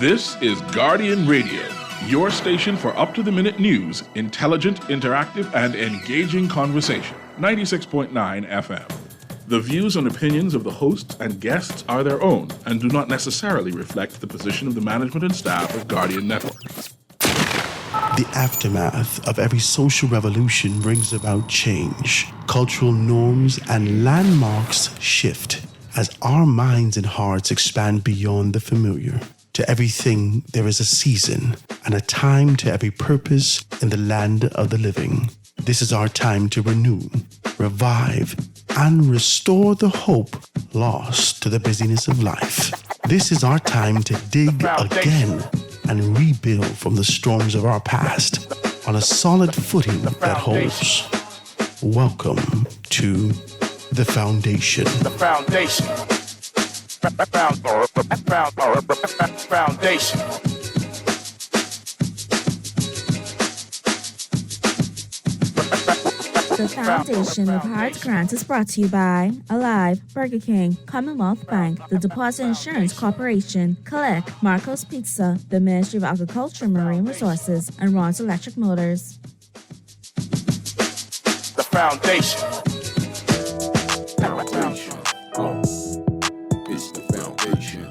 This is Guardian Radio, your station for up-to-the-minute news, intelligent, interactive, and engaging conversation. 96.9 FM. The views and opinions of the hosts and guests are their own and do not necessarily reflect the position of the management and staff of Guardian Network. The aftermath of every social revolution brings about change. Cultural norms and landmarks shift as our minds and hearts expand beyond the familiar. To everything, there is a season and a time to every purpose in the land of the living. This is our time to renew, revive, and restore the hope lost to the busyness of life. This is our time to dig again and rebuild from the storms of our past on a solid footing that holds. Welcome to The Foundation. The Foundation. Foundation. The Foundation with Howard Grant is brought to you by Alive, Burger King, Commonwealth Bank, the Deposit Insurance Corporation, Click, Marco's Pizza, the Ministry of Agriculture and Marine Resources, and Ron's Electric Motors. The Foundation. Foundation. It's the foundation.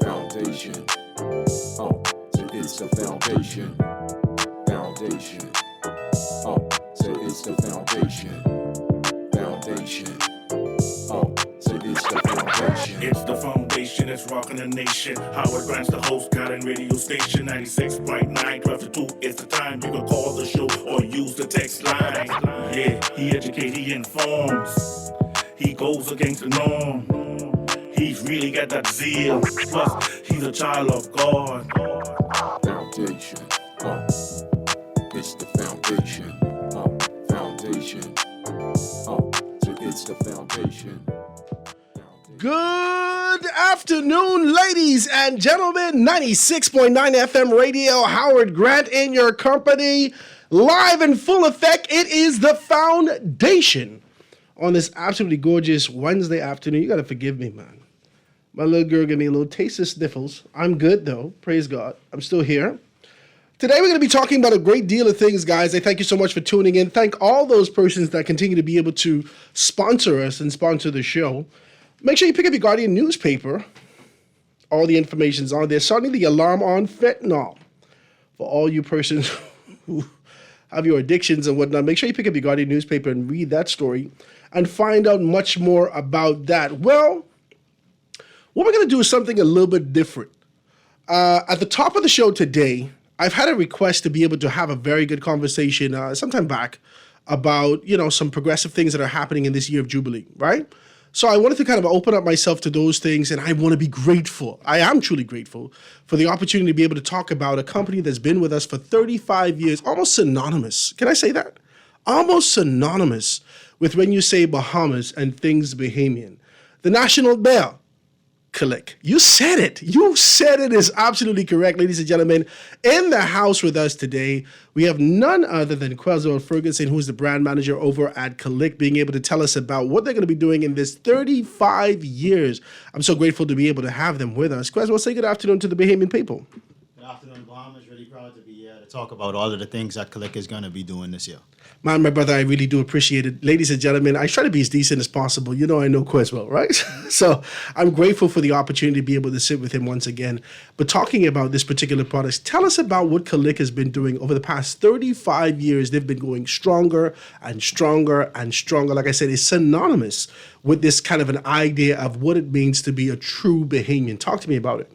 Foundation. So it's the foundation. Foundation. So it's the foundation. Foundation. So it's the foundation. It's the foundation that's rocking the nation. Howard Grant's the host, Guardian Radio Station 96.9, 12 to 2. It's the time you can call the show or use the text line. Yeah, he educates, he informs. He goes against the norm. He's really got that zeal. Plus, he's a child of God. Foundation. It's the foundation. Foundation. So it's the foundation. Good afternoon, ladies and gentlemen. 96.9 FM radio, Howard Grant in your company. Live in full effect, it is The Foundation. On this absolutely gorgeous Wednesday afternoon. You got to forgive me, man. My little girl gave me a little taste of sniffles. I'm good, though. Praise God. I'm still here. Today, we're going to be talking about a great deal of things, guys. I thank you so much for tuning in. Thank all those persons that continue to be able to sponsor us and sponsor the show. Make sure you pick up your Guardian newspaper. All the information's on there. Starting the alarm on fentanyl. For all you persons who have your addictions and whatnot, make sure you pick up your Guardian newspaper and read that story and find out much more about that. Well, what we're going to do is something a little bit different. At the top of the show today, I've had a request to be able to have a very good conversation sometime back about, some progressive things that are happening in this year of Jubilee, right? So I wanted to kind of open up myself to those things, and I want to be grateful. I am truly grateful for the opportunity to be able to talk about a company that's been with us for 35 years, almost synonymous. Can I say that? Almost synonymous with when you say Bahamas and things Bahamian. The National Bell, Click. You said it. You said it is absolutely correct, ladies and gentlemen. In the house with us today, we have none other than Quezwell Ferguson, who is the brand manager over at Click, being able to tell us about what they're going to be doing in this 35 years. I'm so grateful to be able to have them with us. Quezwell, say good afternoon to the Bahamian people. Good afternoon, Bahamas. Really proud to be here to talk about all of the things that Click is going to be doing this year. Man, my brother, I really do appreciate it. Ladies and gentlemen, I try to be as decent as possible. You know I know Quezwell, right? So I'm grateful for the opportunity to be able to sit with him once again. But talking about this particular product, tell us about what Click has been doing over the past 35 years. They've been going stronger and stronger and stronger. Like I said, it's synonymous with this kind of an idea of what it means to be a true Bahamian. Talk to me about it.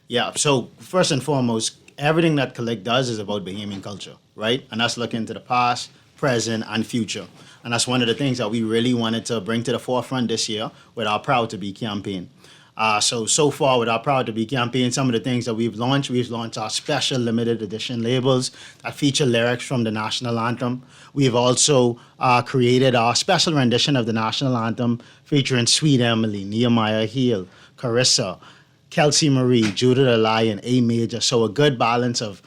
Yeah, so first and foremost, everything that Click does is about Bahamian culture, right? And that's looking to the past, present, and future. And that's one of the things that we really wanted to bring to the forefront this year with our Proud to Be campaign. So far with our Proud to Be campaign, some of the things that we've launched our special limited edition labels that feature lyrics from the national anthem. We've also created our special rendition of the national anthem featuring Sweet Emily, Nehemiah Hill, Carissa, Kelsey Marie, Judith Alai, and A Major. So a good balance of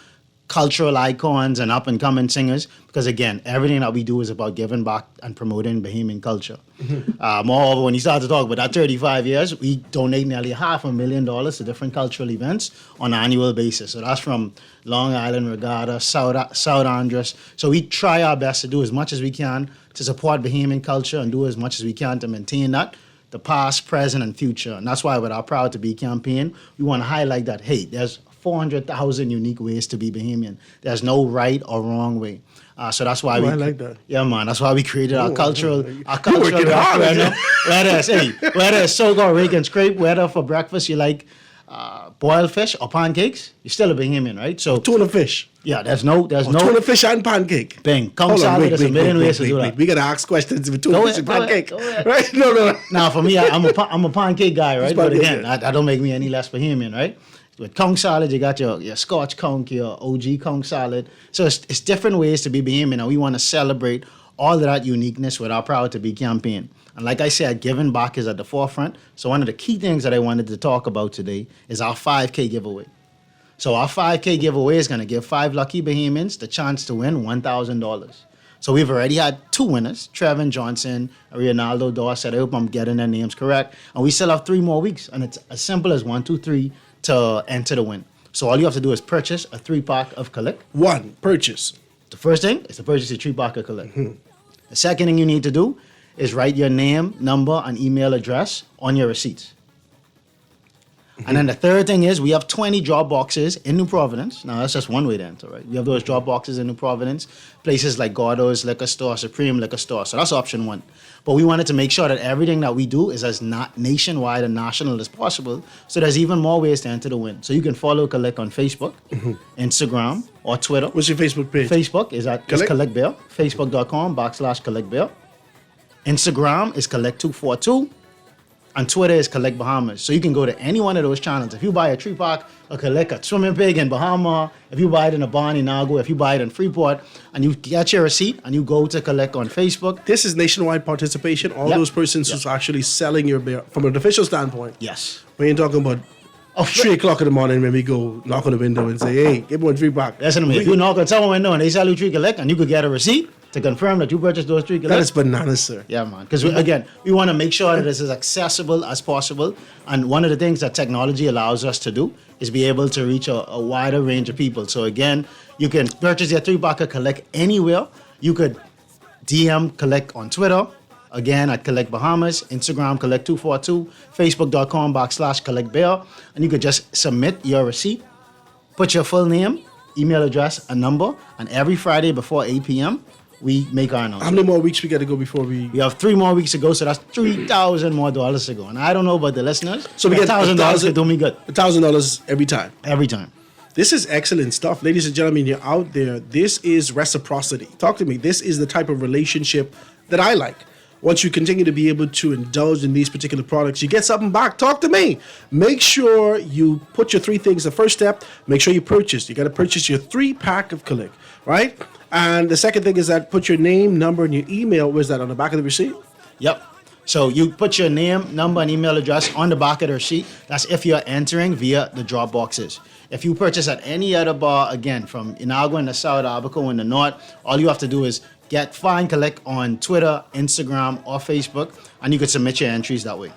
cultural icons and up and coming singers, because again, everything that we do is about giving back and promoting Bahamian culture. Moreover, when you start to talk about that 35 years, we donate nearly $500,000 to different cultural events on an annual basis. So that's from Long Island Regatta, South Andres. So we try our best to do as much as we can to support Bahamian culture and do as much as we can to maintain that, the past, present, and future. And that's why with our Proud to Be campaign, we want to highlight that, hey, there's 400,000 unique ways to be Bahamian. There's no right or wrong way. So that's why I like that. Yeah, man. That's why we created our cultural working referendum. Whether it's so-called rake and scrape, whether for breakfast you like boiled fish or pancakes, you're still a Bahamian, right? So Tuna fish. yeah, there's no Tuna fish and pancake. Bing. Kung Hold on, salad, wait, there's a million ways to do that. We gotta ask questions with tuna Go fish and ahead, pancake. go ahead. Right? No. Now, for me, I'm a pancake guy, right? But pancake, again, yeah. that don't make me any less Bahamian, right? With Kong salad, you got your Scotch conch, your OG Kong salad. So it's different ways to be Bahamian, and we want to celebrate all of that uniqueness with our Proud to Be campaign. And like I said, giving back is at the forefront. So one of the key things that I wanted to talk about today is our 5K giveaway. So our 5K giveaway is going to give 5 lucky Bahamians the chance to win $1,000. So we've already had 2 winners, Trevin Johnson, Ronaldo Dorset. I hope I'm getting their names correct. And we still have 3 more weeks. And it's as simple as 1, 2, 3 to enter the win. So all you have to do is purchase a 3-pack of Kalik. One, purchase. The first thing is to purchase a 3-pack of Kalik. The second thing you need to do is write your name, number, and email address on your receipts. And then the third thing is we have 20 drop boxes in New Providence. Now, that's just one way to enter, right? We have those drop boxes in New Providence, places like Gordo's Liquor Store, Supreme Liquor Store. So that's option 1. But we wanted to make sure that everything that we do is as nationwide and national as possible. So there's even more ways to enter the win. So you can follow Kalik on Facebook, Instagram, or Twitter. What's your Facebook page? Facebook is at Kalik? Kalik Bear. Facebook.com/Kalik Bear. Instagram is Kalik242. And Twitter is Kalik Bahamas. So you can go to any one of those channels. If you buy a 3-pack of Kalik, a swimming pig in Bahama, if you buy it in a barn in Nago, if you buy it in Freeport, and you get your receipt and you go to Kalik on Facebook. This is nationwide participation. All Yep. those persons Yep. who's actually selling your beer from an official standpoint. Yes. We ain't talking about 3 o'clock in the morning when we go knock on the window and say, hey, give me one 3-pack. Listen to me. If you knock on someone's window and they sell you 3 Kalik and you could get a receipt to confirm that you purchased those 3 Kalik. That is bananas, sir. Yeah, man. Because again, we want to make sure that it's as accessible as possible. And one of the things that technology allows us to do is be able to reach a wider range of people. So again, you can purchase your 3-pack of Kalik anywhere. You could DM Kalik on Twitter, again at Kalik Bahamas, Instagram Kalik242, Facebook.com/Kalik Bear, and you could just submit your receipt, put your full name, email address, and number, and every Friday before 8 p.m. we make our How announcement. many more weeks we got to go before we... We have 3 more weeks to go, so that's $3,000 more to go. And I don't know about the listeners. So we get $1,000 to do me good $1,000 every time. every time. This is excellent stuff. Ladies and gentlemen, you're out there. This is reciprocity. Talk to me. This is the type of relationship that I like. Once you continue to be able to indulge in these particular products, you get something back. Talk to me. Make sure you put your 3 things. The first step, make sure you purchase. You got to purchase your 3-pack of Kalik, right? And the second thing is that put your name, number, and your email. Where's that, on the back of the receipt? Yep. So you put your name, number, and email address on the back of the receipt. That's if you're entering via the drop boxes. If you purchase at any other bar, again, from Inagua in the south, Abaco in the north, all you have to do is find Kalik on Twitter, Instagram, or Facebook, and you could submit your entries that way.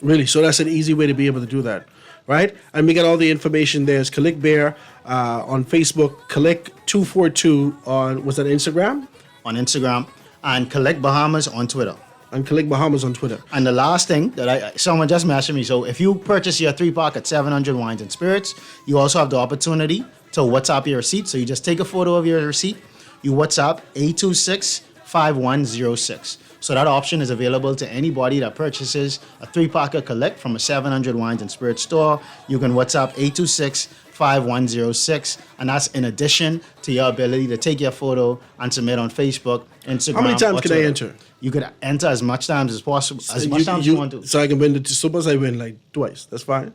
Really? So that's an easy way to be able to do that, right? And we got all the information. There's Kalik Bear on Facebook, Kalik242 on, was that Instagram? On Instagram, and Kalik Bahamas on Twitter. And Kalik Bahamas on Twitter. And the last thing that someone just mentioned me, so if you purchase your 3-pack at 700 Wines and Spirits, you also have the opportunity to WhatsApp your receipt. So you just take a photo of your receipt, you WhatsApp 826-5106. So that option is available to anybody that purchases a 3-pack of Kalik from a 700 Wines and Spirits store. You can WhatsApp 826-5106, and that's in addition to your ability to take your photo and submit on Facebook, Instagram. How many times or can I Twitter. enter? You could enter as much times as possible, as much times you want to. So I can win it. Suppose I win like twice. That's fine.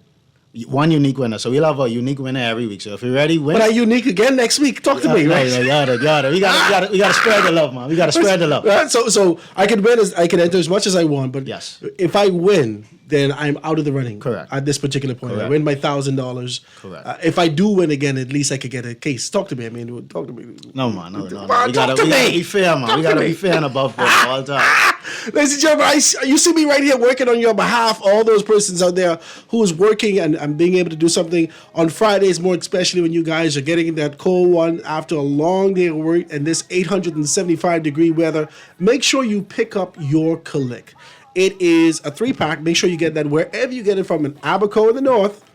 One unique winner. So we'll have a unique winner every week. So if you're ready, win. But are unique again next week? Talk to me, right? Yeah. We gotta spread the love, man. We gotta spread the love. Right? So I can win I can enter as much as I want, but yes, if I win, then I'm out of the running. Correct. At this particular point, Correct. I win by $1,000. Correct. If I do win again, at least I could get a case. Talk to me. I mean, talk to me. No, man. No. Man, talk to me. We gotta be fair, man. We gotta be fair and above board all the time. Ladies and gentlemen, you see me right here working on your behalf. All those persons out there who is working and being able to do something on Fridays, more especially when you guys are getting that cold one after a long day of work and this 875-degree weather. Make sure you pick up your Kalik. It is a 3-pack. Make sure you get that wherever you get it from, in Abaco in the north,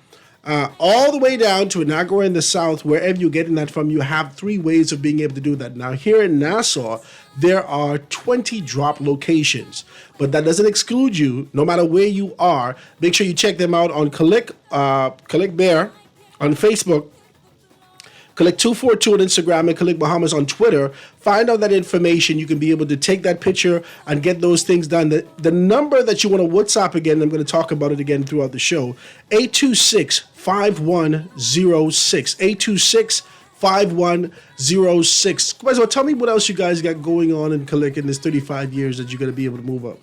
all the way down to Inagua in the south. Wherever you're getting that from, you have 3 ways of being able to do that. Now, here in Nassau, there are 20 drop locations, but that doesn't exclude you. No matter where you are, make sure you check them out on Kalik Bear on Facebook, Kalik 242 on Instagram, and Kalik Bahamas on Twitter. Find out that information. You can be able to take that picture and get those things done. The number that you want to WhatsApp again, I'm going to talk about it again throughout the show, 826-5106. 826-5106. So tell me what else you guys got going on in Kalik in this 35 years that you're going to be able to move up.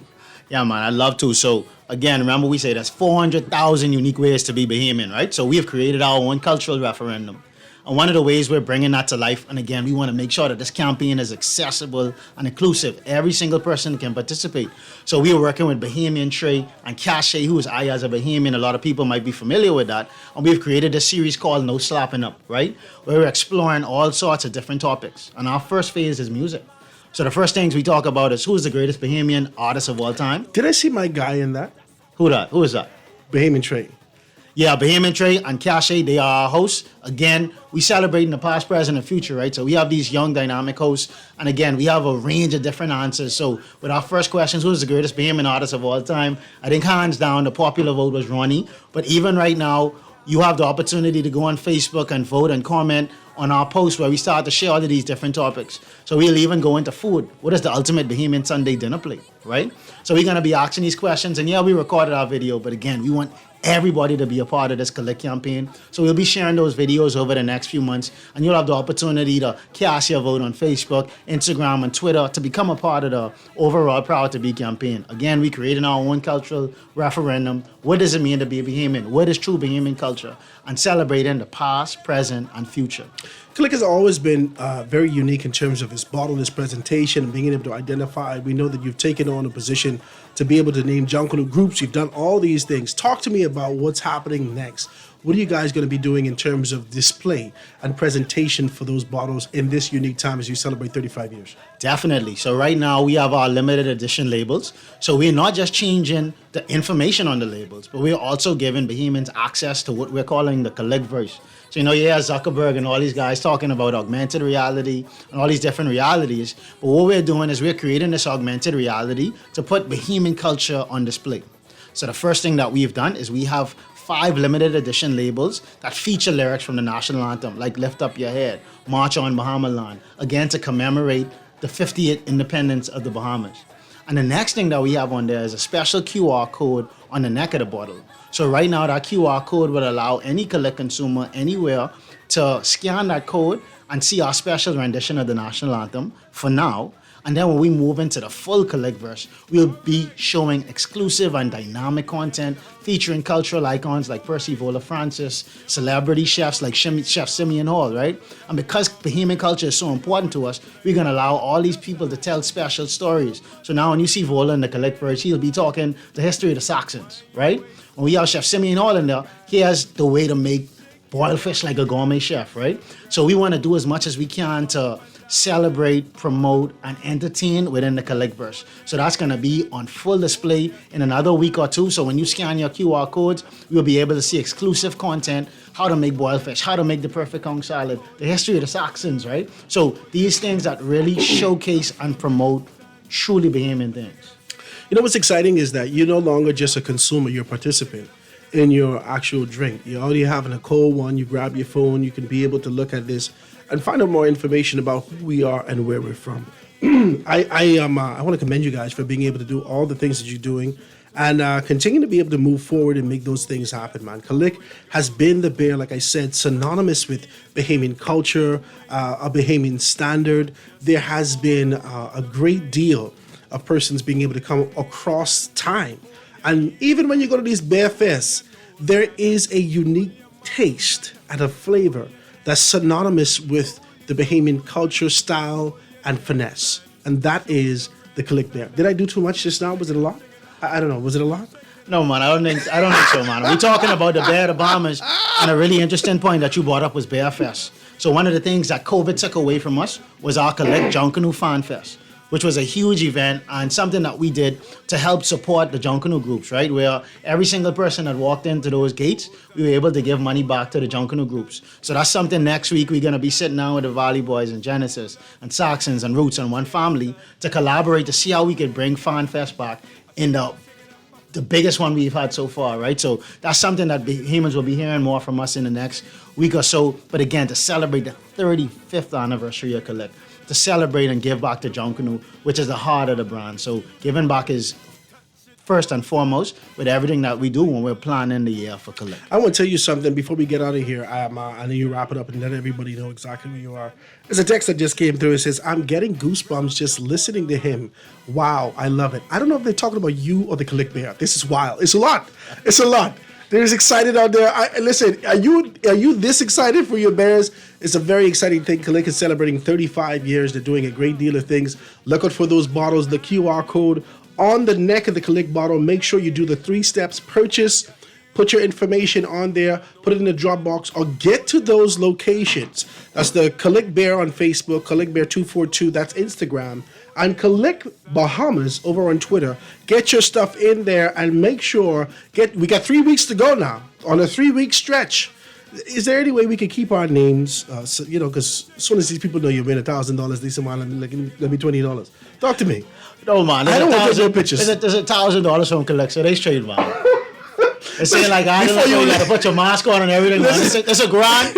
Yeah, man, I'd love to. So, again, remember we say there's 400,000 unique ways to be Bahamian, right? So we have created our own cultural referendum. And one of the ways we're bringing that to life, and again, we want to make sure that this campaign is accessible and inclusive. Every single person can participate. So we are working with Bahamian Trey and Cache, who is I as a Bahamian. A lot of people might be familiar with that. And we've created a series called No Slapping Up, right? Where we're exploring all sorts of different topics. And our first phase is music. So the first things we talk about is who's the greatest Bahamian artist of all time? Did I see my guy in that? Who that? Who is that? Bahamian Trey. Yeah, Bahamian Trey and Cache, they are our hosts. Again, we celebrate in the past, present, and future, right? So we have these young, dynamic hosts. And again, we have a range of different answers. So with our first questions, who is the greatest Bahamian artist of all time? I think hands down, the popular vote was Ronnie. But even right now, you have the opportunity to go on Facebook and vote and comment on our post where we start to share all of these different topics. So we'll even go into food. What is the ultimate Bahamian Sunday dinner plate, right? So we're going to be asking these questions. And yeah, we recorded our video, but again, we want everybody to be a part of this Kalik campaign. So we'll be sharing those videos over the next few months, and you'll have the opportunity to cast your vote on Facebook, Instagram, and Twitter to become a part of the overall Proud to Be campaign. Again, we created our own cultural referendum. What does it mean to be a Bahamian? What is true Bahamian culture? And celebrating the past, present, and future. Kalik has always been very unique in terms of his bottle, his presentation, and being able to identify. We know that you've taken on a position to be able to name Junkanoo groups. You've done all these things. Talk to me about what's happening next. What are you guys going to be doing in terms of display and presentation for those bottles in this unique time as you celebrate 35 years? Definitely. So right now we have our limited edition labels. So we're not just changing the information on the labels, but we're also giving Bahamians access to what we're calling the Kalik verse. So, you know, you hear Zuckerberg and all these guys talking about augmented reality and all these different realities. But what we're doing is we're creating this augmented reality to put Bahamian culture on display. So the first thing that we've done is we have 5 limited edition labels that feature lyrics from the national anthem, like Lift Up Your Head, March on Bahamaland, again to commemorate the 50th independence of the Bahamas. And the next thing that we have on there is a special QR code on the neck of the bottle. So right now, that QR code would allow any Kalik consumer anywhere to scan that code and see our special rendition of the national anthem for now. And then when we move into the full Kalik verse, we'll be showing exclusive and dynamic content featuring cultural icons like Percy Vola Francis, celebrity chefs like Chef Simeon Hall, right? And because Bahamian culture is so important to us, we're going to allow all these people to tell special stories. So now when you see Vola in the Kalik verse, he'll be talking the history of the Saxons, right? When we have Chef Simeon Hall in there, he has the way to make boiled fish like a gourmet chef, right? So we want to do as much as we can to celebrate, promote, and entertain within the Kalik verse. So that's going to be on full display in another week or two. So when you scan your QR codes, you'll be able to see exclusive content, how to make boiled fish, how to make the perfect conch salad, the history of the Saxons, right? So these things that really showcase and promote truly Bahamian things. You know what's exciting is that you're no longer just a consumer, you're a participant in your actual drink. You're already having a cold one, you grab your phone, you can be able to look at this and find out more information about who we are and where we're from. I want to commend you guys for being able to do all the things that you're doing and continue to be able to move forward and make those things happen, man. Kalik has been the bear, like I said, synonymous with Bahamian culture, a Bahamian standard. There has been a great deal of persons being able to come across time. And even when you go to these bear fests, there is a unique taste and a flavor that's synonymous with the Bahamian culture, style, and finesse. And that is the Kalik Bear. Did I do too much just now? Was it a lot? I don't know. Was it a lot? No, man, I don't think so, man. We're talking about the Bear, the Bombers, and a really interesting point that you brought up was Bear Fest. So one of the things that COVID took away from us was our Kalik Junkanoo Fan Fest, which was a huge event and something that we did to help support the Junkanoo groups, right? Where every single person that walked into those gates, we were able to give money back to the Junkanoo groups. So that's something next week we're gonna be sitting down with the Valley Boys and Genesis and Saxons and Roots and One Family to collaborate to see how we could bring Fan Fest back in the biggest one we've had so far, right? So that's something that Bahamians will be hearing more from us in the next week or so. But again, to celebrate the 35th anniversary of Kalik, to celebrate and give back to Junkanoo, which is the heart of the brand. So giving back is first and foremost with everything that we do when we're planning the year for Kalik. I want to tell you something before we get out of here. I know you wrap it up and let everybody know exactly who you are. There's a text that just came through. It says, I'm getting goosebumps just listening to him. Wow, I love it. I don't know if they're talking about you or the Kalik Bear. This is wild. It's a lot. It's a lot. They're excited out there. Listen, are you this excited for your Bears? It's a very exciting thing. Kalik is celebrating 35 years. They're doing a great deal of things. Look out for those bottles, the QR code on the neck of the Kalik bottle. Make sure you do the 3 steps. Purchase, put your information on there, put it in the Dropbox, or get to those locations. That's the Kalik Bear on Facebook, Kalik Bear 242, that's Instagram, and Kalik Bahamas over on Twitter. Get your stuff in there and make sure, we got 3 weeks to go now on a 3-week stretch. Is there any way we can keep our names, because as soon as these people know you win $1,000, they say, man, let me $20. Talk to me. No, man. I don't want to take no pictures. There's $1,000 from Kalik, so they straight, man. It's saying like, I don't know, you got to put your mask on and everything, man. It's a grand.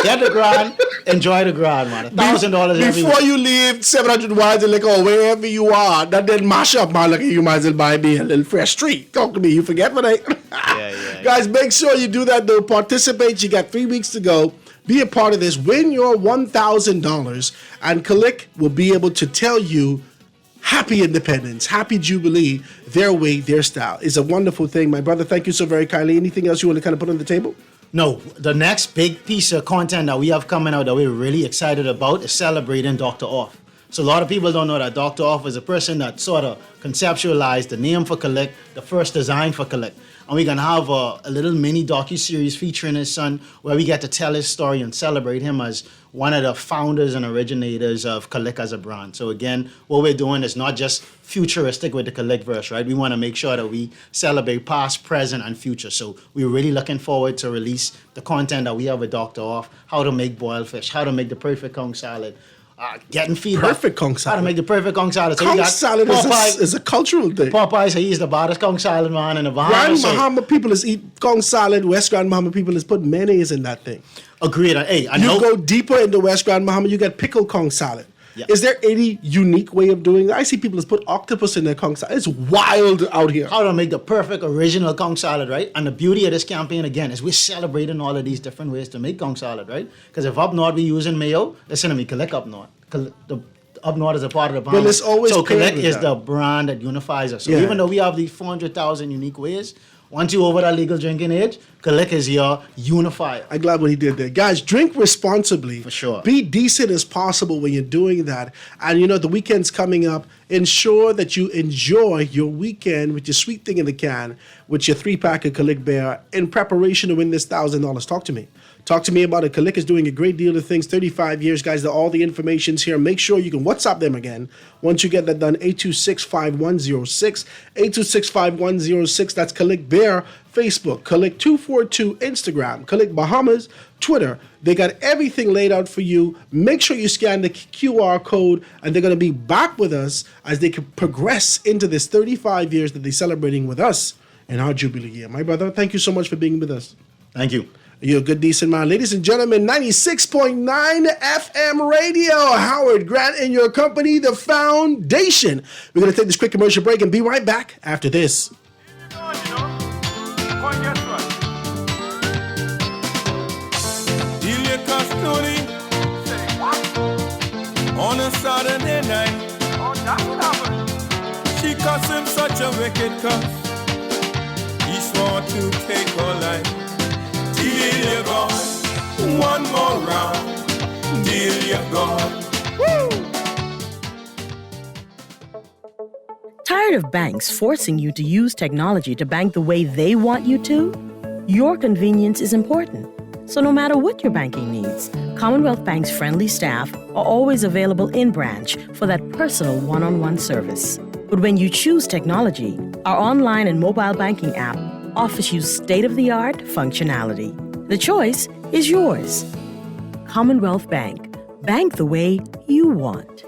Get the grand, enjoy the grand, man. $1,000 every Before week. you leave 700 Wines and Liquor, wherever you are, that then mash up, man. Like, you might as well buy me a little fresh treat. Talk to me. You forget what Yeah. Guys, make sure you do that, though. Participate. You got 3 weeks to go. Be a part of this. Win your $1,000, and Kalik will be able to tell you Happy Independence, Happy Jubilee, their way, their style. It's a wonderful thing. My brother, thank you so very kindly. Anything else you want to kind of put on the table? No, the next big piece of content that we have coming out that we're really excited about is celebrating Dr. Off. So a lot of people don't know that Dr. Off is a person that sort of conceptualized the name for Kalik, the first design for Kalik. And we're going to have a little mini docu-series featuring his son where we get to tell his story and celebrate him as one of the founders and originators of Kalik as a brand. So again, what we're doing is not just futuristic with the Kalik verse, right? We want to make sure that we celebrate past, present, and future. So we're really looking forward to release the content that we have with Dr. Off, how to make boiled fish, how to make the perfect conch salad, getting feedback. Perfect conch salad. How to make the perfect conch salad. So Conch salad is a cultural thing. Popeye, so he's the baddest conch salad man in the Bahamas. Grand Bahama people is eat conch salad. West Grand Bahama people is put mayonnaise in that thing. Agreed. Hey, I You know. go deeper into West Grand Bahama, you get pickled conch salad. Yeah. Is there any unique way of doing that? I see people has put octopus in their conch salad. It's wild out here. How to make the perfect original conch salad, right? And the beauty of this campaign, again, is we're celebrating all of these different ways to make conch salad, right? Because if up north we're using mayo, listen to me, Kalik up north. Up north is a part of the brand. Well, it's always so paired Kalik with is that. the brand that unifies us. So Yeah. even though we have these 400,000 unique ways, once you're over that legal drinking age, Kalik is your unifier. I'm glad what he did there. Guys, drink responsibly. For sure. Be decent as possible when you're doing that. And the weekend's coming up. Ensure that you enjoy your weekend with your sweet thing in the can, with your 3-pack of Kalik Bear in preparation to win this $1,000. Talk to me. Talk to me about it. Kalik is doing a great deal of things. 35 years, guys. All the information's here. Make sure you can WhatsApp them again. Once you get that done, 826-5106. 826-5106. That's Kalik Bear. Facebook, Kalik 242, Instagram, Kalik Bahamas, Twitter. They got everything laid out for you. Make sure you scan the QR code, and they're going to be back with us as they can progress into this 35 years that they're celebrating with us in our Jubilee year. My brother, thank you so much for being with us. Thank you. You're a good, decent man. Ladies and gentlemen, 96.9 FM radio. Howard Grant and your company, The Foundation. We're going to take this quick commercial break and be right back after this. Saturday night. She cussed him such a wicked cuss. He swore to take her life. Till you gone, one more round. Till you gone. Tired of banks forcing you to use technology to bank the way they want you to? Your convenience is important. So no matter what your banking needs, Commonwealth Bank's friendly staff are always available in branch for that personal one-on-one service. But when you choose technology, our online and mobile banking app offers you state-of-the-art functionality. The choice is yours. Commonwealth Bank. Bank the way you want.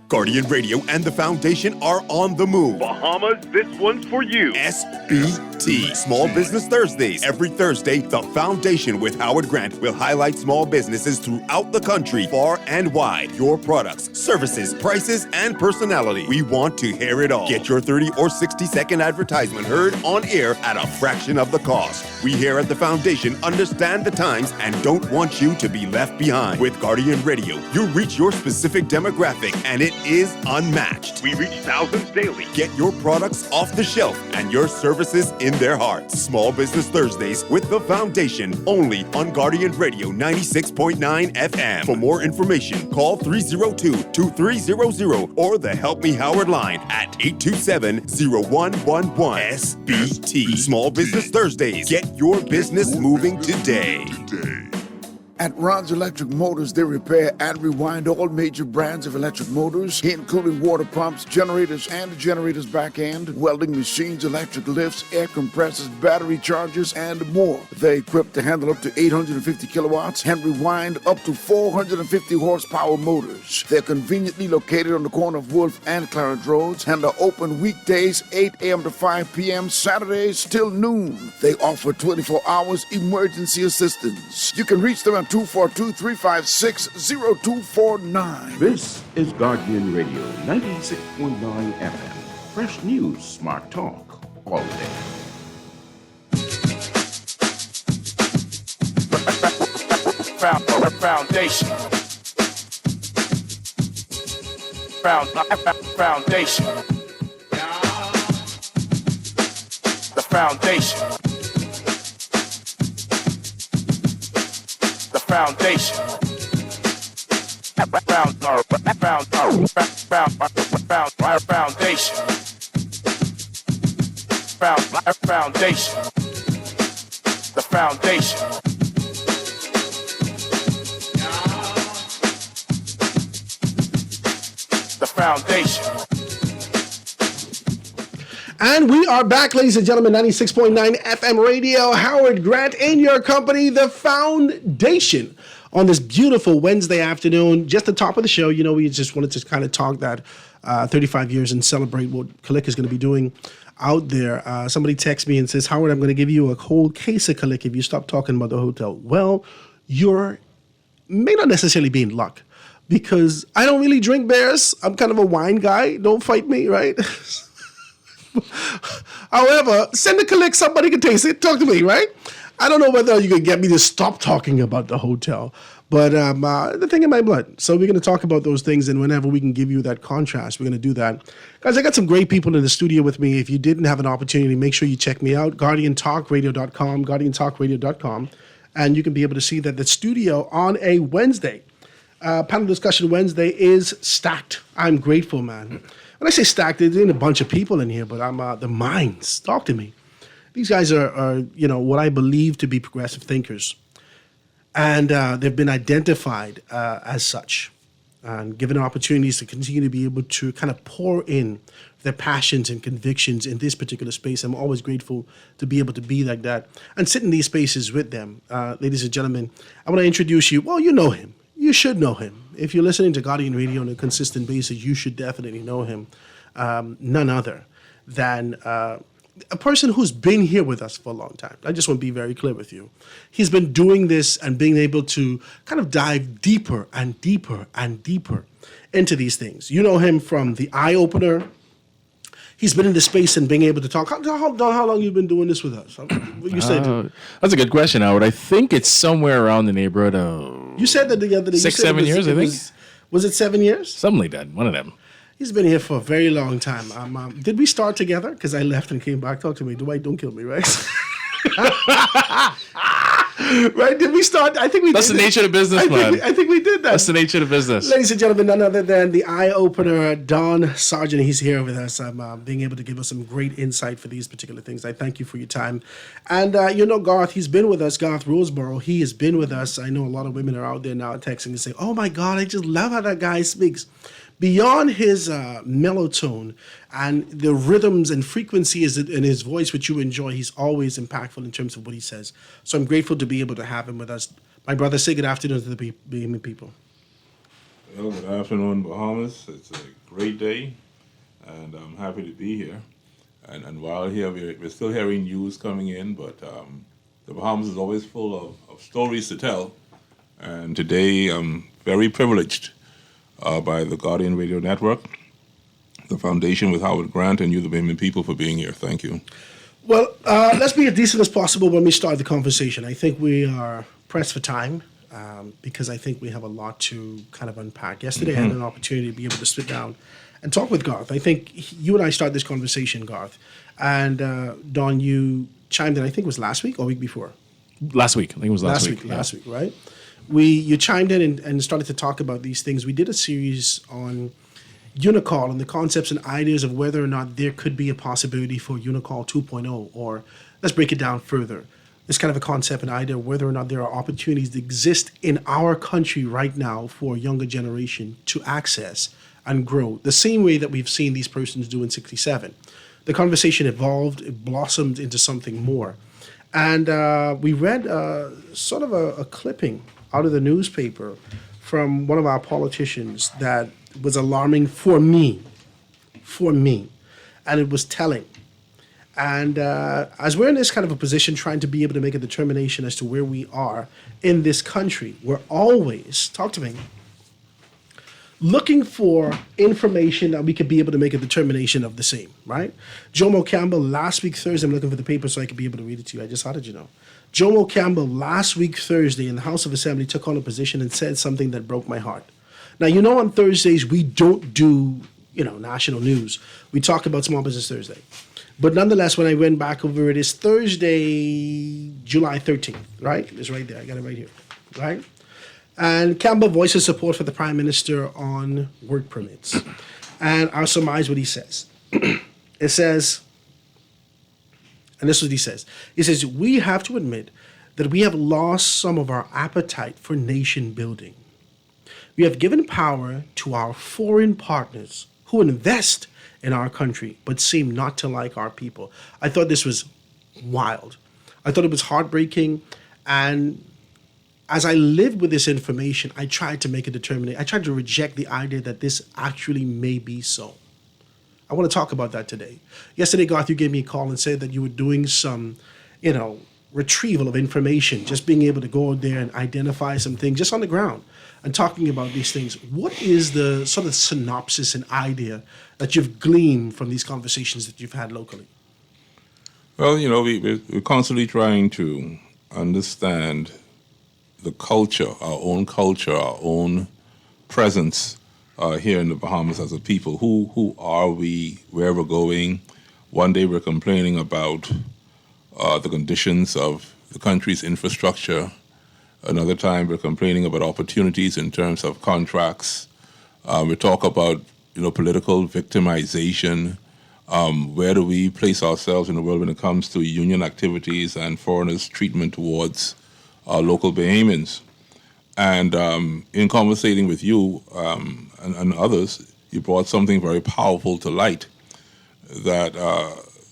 Guardian Radio and the Foundation are on the move. Bahamas, this one's for you. SBT, Small Business Thursdays. Every Thursday, the Foundation with Howard Grant will highlight small businesses throughout the country, far and wide. Your products, services, prices, and personality. We want to hear it all. Get your 30 or 60-second advertisement heard on air at a fraction of the cost. We here at the Foundation understand the times and don't want you to be left behind. With Guardian Radio, you reach your specific demographic, and it is unmatched. We reach thousands daily. Get your products off the shelf and your services in their hearts. Small Business Thursdays with the Foundation, only on Guardian Radio 96.9 FM. For more information, call 302-2300 or the Help Me Howard line at 827-0111. SBT. Small Business Thursdays. Get your business moving today. At Ron's Electric Motors, they repair and rewind all major brands of electric motors, including water pumps, generators and the generator's back end, welding machines, electric lifts, air compressors, battery chargers, and more. They're equipped to handle up to 850 kilowatts and rewind up to 450 horsepower motors. They're conveniently located on the corner of Wolf and Clarence Roads and are open weekdays 8 a.m. to 5 p.m., Saturdays till noon. They offer 24 hours emergency assistance. You can reach them at 242-356-0249. This is Guardian Radio 96.9 FM. Fresh news, smart talk, all day. Foundation. Foundation. The foundation. Foundation. Foundation. Foundation. The foundation. The foundation. And we are back, ladies and gentlemen, 96.9 FM radio. Howard Grant in your company, The Foundation, on this beautiful Wednesday afternoon. Just the top of the show, you know, we just wanted to kind of talk that 35 years and celebrate what Kalik is going to be doing out there. Somebody texts me and says, Howard, I'm going to give you a whole case of Kalik if you stop talking about the hotel. Well, you're may not necessarily be in luck, because I don't really drink beers. I'm kind of a wine guy. Don't fight me, right? However, send a Kalik, somebody can taste it. Talk to me, right? I don't know whether you can get me to stop talking about the hotel, but the thing in my blood. So we're going to talk about those things, and whenever we can give you that contrast, we're going to do that. Guys, I got some great people in the studio with me. If you didn't have an opportunity, make sure you check me out, GuardianTalkRadio.com, GuardianTalkRadio.com, and you can be able to see that the studio on a Wednesday, panel discussion Wednesday, is stacked. I'm grateful, man. When I say stacked, there's a bunch of people in here, but I'm the minds. Talk to me. These guys are what I believe to be progressive thinkers, and they've been identified as such, and given opportunities to continue to be able to kind of pour in their passions and convictions in this particular space. I'm always grateful to be able to be like that and sit in these spaces with them. Ladies and gentlemen, I want to introduce you. Well, you know him. You should know him. If you're listening to Guardian Radio on a consistent basis, you should definitely know him. None other than a person who's been here with us for a long time. I just want to be very clear with you. He's been doing this and being able to kind of dive deeper and deeper and deeper into these things. You know him from the Eye Opener. He's been in the space and being able to talk. How long you been doing this with us? You said that's a good question, Howard. I think it's somewhere around the neighborhood of. You said that the other day. 6-7 years, I think. Was it 7 years? Something like that. One of them. He's been here for a very long time. Did we start together? Because I left and came back. Talk to me. Dwight, don't kill me, right? Right? Did we start? I think we That's did. the nature of the business, man. I think we did that. That's the nature of the business. Ladies and gentlemen, none other than the eye-opener, Don Sargent. He's here with us, being able to give us some great insight for these particular things. I thank you for your time. And, Garth, he's been with us, Garth Roseborough. He has been with us. I know a lot of women are out there now texting and saying, oh, my God, I just love how that guy speaks. Beyond his mellow tone and the rhythms and frequencies in his voice, which you enjoy, he's always impactful in terms of what he says. So I'm grateful to be able to have him with us. My brother, say good afternoon to the Bahamian people. Well, good afternoon, Bahamas. It's a great day, and I'm happy to be here. And while here, we're still hearing news coming in, but the Bahamas is always full of stories to tell. And today, I'm very privileged by the Guardian Radio Network, the Foundation with Howard Grant, and you, the Bahamian people, for being here. Thank you. Well, let's be as decent as possible when we start the conversation. I think we are pressed for time because I think we have a lot to kind of unpack. Yesterday, I had an opportunity to be able to sit down and talk with Garth. I think you and I started this conversation, Garth. And Don, you chimed in, I think it was last week or week before? Last week. I think it was last week. Last week, right? You chimed in and started to talk about these things. We did a series on Unicall and the concepts and ideas of whether or not there could be a possibility for Unicall 2.0, or let's break it down further. This kind of a concept and idea of whether or not there are opportunities that exist in our country right now for a younger generation to access and grow, the same way that we've seen these persons do in 67. The conversation evolved, it blossomed into something more. And we read sort of a clipping out of the newspaper from one of our politicians that was alarming for me, and it was telling. And as we're in this kind of a position trying to be able to make a determination as to where we are in this country, we're always, talk to me, looking for information that we could be able to make a determination of the same, right? Jomo Campbell last week Thursday, I'm looking for the paper so I could be able to read it to you. How did you know? Jomo Campbell last week Thursday in the House of Assembly took on a position and said something that broke my heart. Now, on Thursdays, we don't do, national news. We talk about Small Business Thursday. But nonetheless, when I went back over it, it's Thursday, July 13th, right? It's right there. I got it right here, right? And Campbell voices support for the Prime Minister on work permits. And I'll surmise what he says. It says, and this is what he says. He says, we have to admit that we have lost some of our appetite for nation building. We have given power to our foreign partners who invest in our country but seem not to like our people. I thought this was wild. I thought it was heartbreaking. And as I lived with this information, I tried to make a determination. I tried to reject the idea that this actually may be so. I want to talk about that today. Yesterday, Garth, you gave me a call and said that you were doing some, retrieval of information, just being able to go out there and identify some things just on the ground and talking about these things. What is the sort of synopsis and idea that you've gleaned from these conversations that you've had locally? Well, we're constantly trying to understand the culture, our own presence here in the Bahamas as a people. Who are we? Where we're going? One day we're complaining about the conditions of the country's infrastructure. Another time we're complaining about opportunities in terms of contracts. We talk about political victimization. Where do we place ourselves in the world when it comes to union activities and foreigners' treatment towards local Bahamians? And in conversating with you and others, you brought something very powerful to light, that,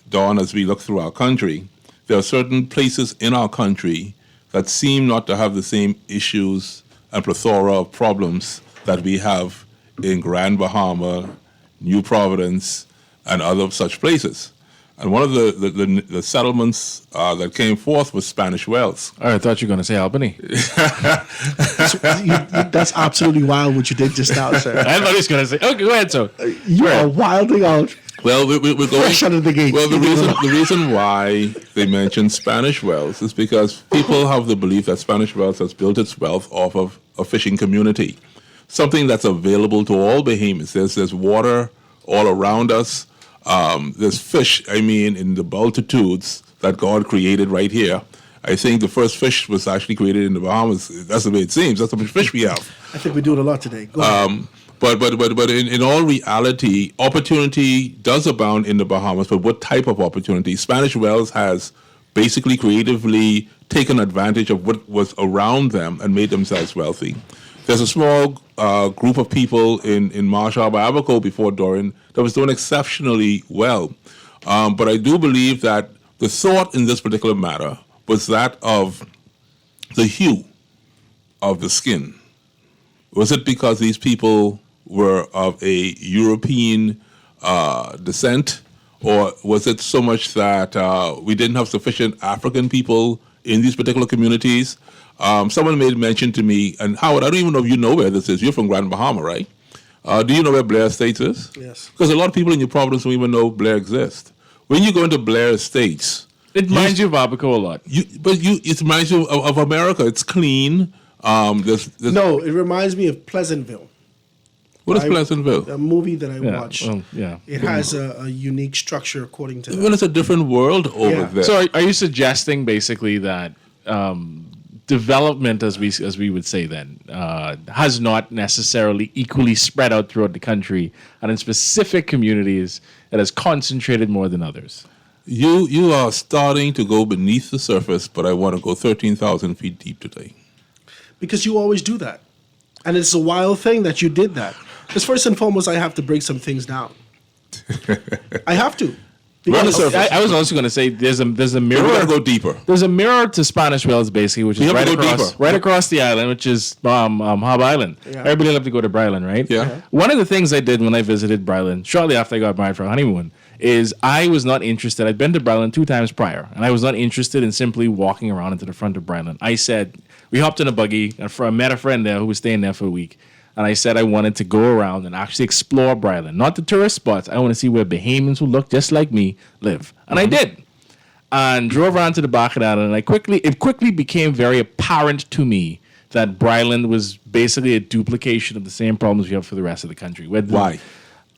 Dawn, as we look through our country, there are certain places in our country that seem not to have the same issues and plethora of problems that we have in Grand Bahama, New Providence, and other such places. And one of the settlements that came forth was Spanish Wells. Oh, I thought you were going to say Albany. That's absolutely wild what you did just now, sir. I thought he was going to say, okay, go ahead, so. You are wilding out. Well, we're going fresh out of the gate. Well, the reason why they mention Spanish Wells is because people have the belief that Spanish Wells has built its wealth off of a fishing community. something that's available to all Bahamians. There's water all around us. There's fish, in the multitudes that God created right here. I think the first fish was actually created in the Bahamas. That's the way it seems. That's how much fish we have. I think we're doing a lot today. Go ahead. But in all reality, opportunity does abound in the Bahamas. But what type of opportunity? Spanish Wells has basically creatively taken advantage of what was around them and made themselves wealthy. There's a small group of people in Marsh Harbor, Abaco before Dorian that was doing exceptionally well. But I do believe that the thought in this particular matter was that of the hue of the skin. Was it because these people were of a European descent, or was it so much that we didn't have sufficient African people in these particular communities? Someone made mention to me, and Howard, I don't even know if you know where this is. You're from Grand Bahama, right? Do you know where Blair Estates is? Yes. Because a lot of people in your province don't even know Blair exists. When you go into Blair Estates, it reminds you of Abaco a lot. It reminds you of America. It's clean. No, it reminds me of Pleasantville. What is Pleasantville? A movie that I watched. Well, yeah. It has a unique structure according to. Well, it's a different world over there. So, are you suggesting basically that development, as we would say then, has not necessarily equally spread out throughout the country, and in specific communities, it has concentrated more than others? You are starting to go beneath the surface, but I want to go 13,000 feet deep today. Because you always do that. And it's a wild thing that you did that. Because first and foremost, I have to break some things down. I have to. I was also going to say there's a mirror. We gotta go deeper. There's a mirror to Spanish Wells, basically, which is right across the island, which is Hob Island. Yeah. Everybody loved to go to Bryland, right? Yeah. One of the things I did when I visited Bryland, shortly after I got married for a honeymoon, is I was not interested. I'd been to Bryland 2 times prior, and I was not interested in simply walking around into the front of Bryland. I said, we hopped in a buggy, and I met a friend there who was staying there for a week. And I said I wanted to go around and actually explore Bryland. Not the tourist spots. I want to see where Bahamians who look just like me live. And I did. And drove around to the back of that. And it quickly became very apparent to me that Bryland was basically a duplication of the same problems we have for the rest of the country. Why?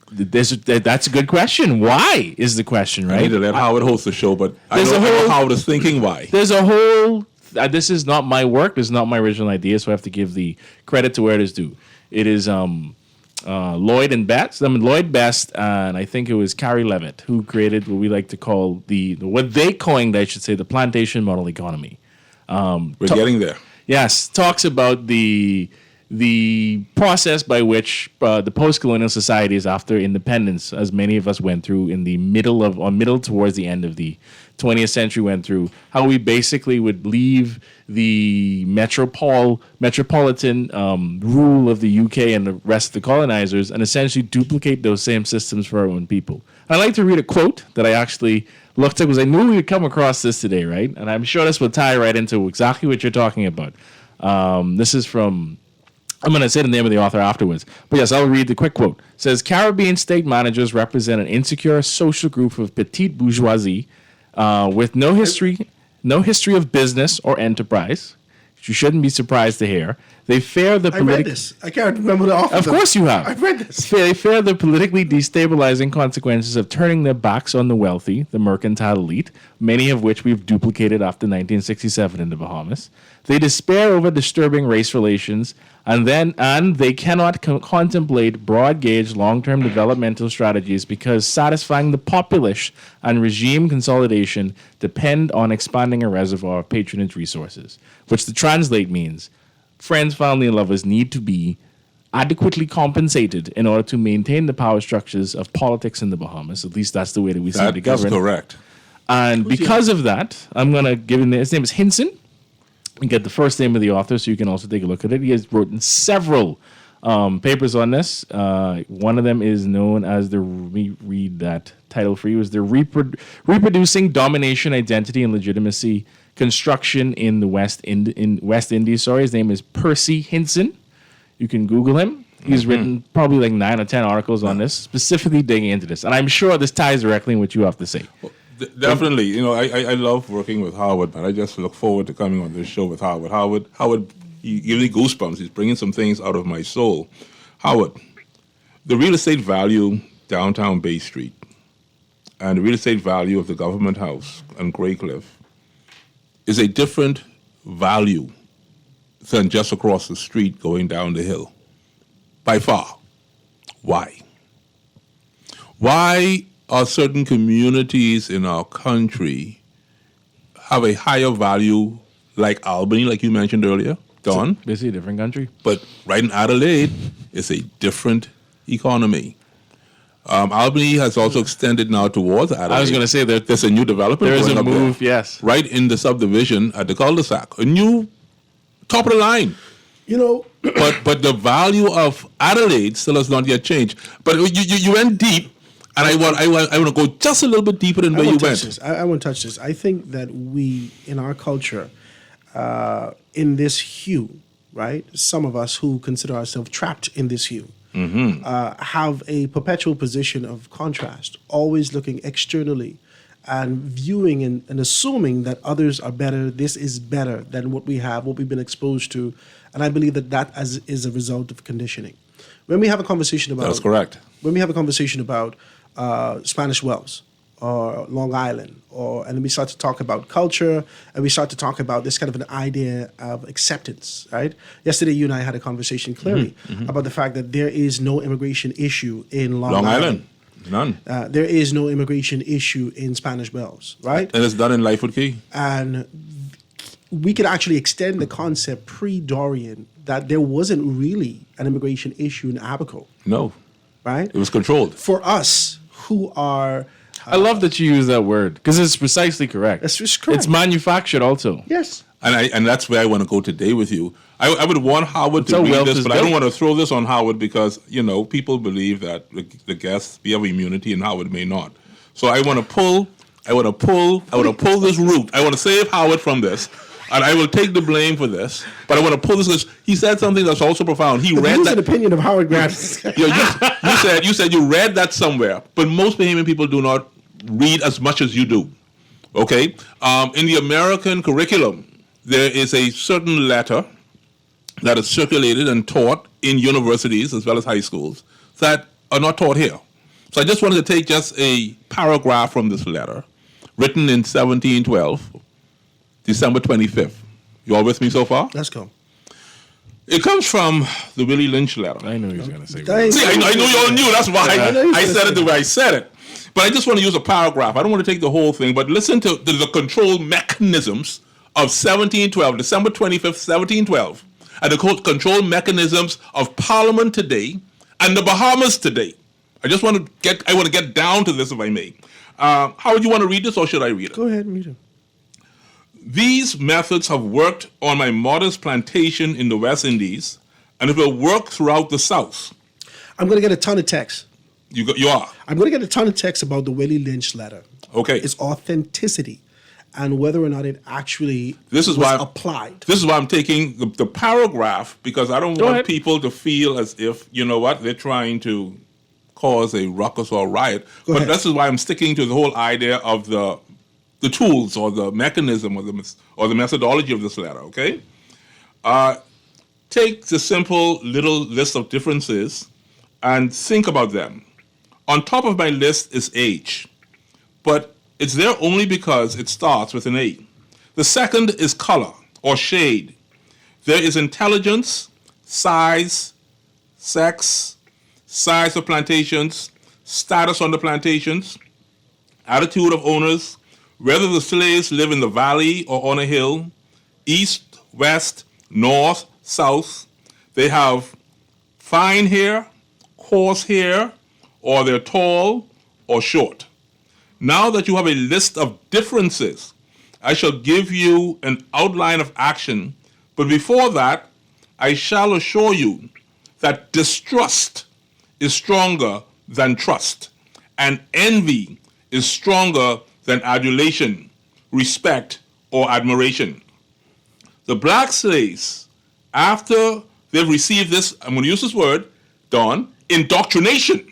That's a good question. Why is the question, right? I need to let Howard host the show, but I know Howard is thinking why. There's a whole... this is not my work. This is not my original idea, so I have to give the credit to where it is due. It is Lloyd and Best. Lloyd Best, and I think it was Carrie Levitt who created what we like to call what they coined, I should say, the plantation model economy. We're getting there. Yes, talks about the process by which the post-colonial societies after independence, as many of us went through in the middle towards the end of the 20th century went through, how we basically would leave the metropolitan rule of the UK and the rest of the colonizers and essentially duplicate those same systems for our own people. I'd like to read a quote that I actually looked at because I knew we would come across this today, right? And I'm sure this will tie right into exactly what you're talking about. This is from... I'm going to say the name of the author afterwards. But yes, I'll read the quick quote. It says, Caribbean state managers represent an insecure social group of petite bourgeoisie with no history of business or enterprise. You shouldn't be surprised to hear. They fear the I read this. I can't remember the author. Of course you have. I've read this. They fear the politically destabilizing consequences of turning their backs on the wealthy, the mercantile elite, many of which we've duplicated after 1967 in the Bahamas. They despair over disturbing race relations, and they cannot contemplate broad-gauge long-term developmental strategies because satisfying the populace and regime consolidation depend on expanding a reservoir of patronage resources, which to translate means friends, family, and lovers need to be adequately compensated in order to maintain the power structures of politics in the Bahamas. At least that's the way that we seem to govern. That's correct. And because of that, I'm going to give him, his name is Hinson. You get the first name of the author so you can also take a look at it. He has written several papers on this. One of them is known as let me read that title for you, is the Reproducing Domination, Identity, and Legitimacy Construction in the West Indies. His name is Percy Hinson. You can Google him. He's written probably like 9 or 10 articles on this, specifically digging into this. And I'm sure this ties directly in what you have to say. Well, definitely. I love working with Howard, man. I just look forward to coming on this show with Howard. Howard, he gives me goosebumps. He's bringing some things out of my soul. Howard, the real estate value downtown Bay Street and the real estate value of the government house on Graycliff is a different value than just across the street going down the hill. By far. Why? Why are certain communities in our country have a higher value, like Albany, like you mentioned earlier, Don? It's basically a different country. But right in Adelaide, it's a different economy. Albany has also extended now towards Adelaide. I was going to say that there's a new development. There is going a up move, there, yes. right in the subdivision at the cul-de-sac. A new top of the line. You know, but the value of Adelaide still has not yet changed. But you went deep, and I want to go just a little bit deeper than where you went. I won't touch this. I think that we, in our culture, in this hue, right? Some of us who consider ourselves trapped in this hue, have a perpetual position of contrast, always looking externally and viewing and assuming that others are better. This is better than what we have, what we've been exposed to. And I believe that is a result of conditioning. When we have a conversation about... That's correct. When we have a conversation about Spanish Wells or Long Island, and then we start to talk about culture, and we start to talk about this kind of an idea of acceptance, right? Yesterday, you and I had a conversation clearly about the fact that there is no immigration issue in Long Island. None. There is no immigration issue in Spanish Wells, right? And it's done in Lightfoot Key. And we could actually extend the concept pre-Dorian that there wasn't really an immigration issue in Abaco. No. Right? It was controlled. For us who are... I love that you use that word because it's precisely correct. It's just correct. It's manufactured also. Yes. And that's where I want to go today with you. I would want Howard It's to how read wealth this, is but I built. don't want to throw this on Howard because, people believe that the guests, we have immunity and Howard may not. So I want to pull this root. I want to save Howard from this. And I will take the blame for this, but I want to pull this because he said something that's also profound. He read that. an opinion of Howard Grant. You said you read that somewhere, but most Bahamian people do not read as much as you do. Okay, in the American curriculum, there is a certain letter that is circulated and taught in universities as well as high schools that are not taught here. So I just wanted to take just a paragraph from this letter, written in 1712. December 25th. You all with me so far? Let's go. It comes from the Willie Lynch letter. I knew he was going to say that. See, I know you all knew. That's why I said it the way I said it. But I just want to use a paragraph. I don't want to take the whole thing, but listen to the control mechanisms of 1712, December 25th, 1712, and the control mechanisms of Parliament today and the Bahamas today. I want to get down to this if I may. How would you want to read this, or should I read it? Go ahead and read it. These methods have worked on my modest plantation in the West Indies, and it will work throughout the South. I'm going to get a ton of texts. You are? I'm going to get a ton of texts about the Willie Lynch letter. Okay. Its authenticity and whether or not it actually applied. This is why I'm taking the paragraph, because I don't want people to feel as if, they're trying to cause a ruckus or a riot. But this is why I'm sticking to the whole idea of the tools or the mechanism or the methodology of this letter, okay? Take the simple little list of differences and think about them. On top of my list is age, but it's there only because it starts with an A. The second is color or shade. There is intelligence, size, sex, size of plantations, status on the plantations, attitude of owners, whether the slaves live in the valley or on a hill, east, west, north, south. They have fine hair, coarse hair, or they're tall or short. Now that you have a list of differences, I shall give you an outline of action, but before that, I shall assure you that distrust is stronger than trust, and envy is stronger than adulation, respect, or admiration. The black slaves, after they've received this, I'm going to use this word, Don, indoctrination,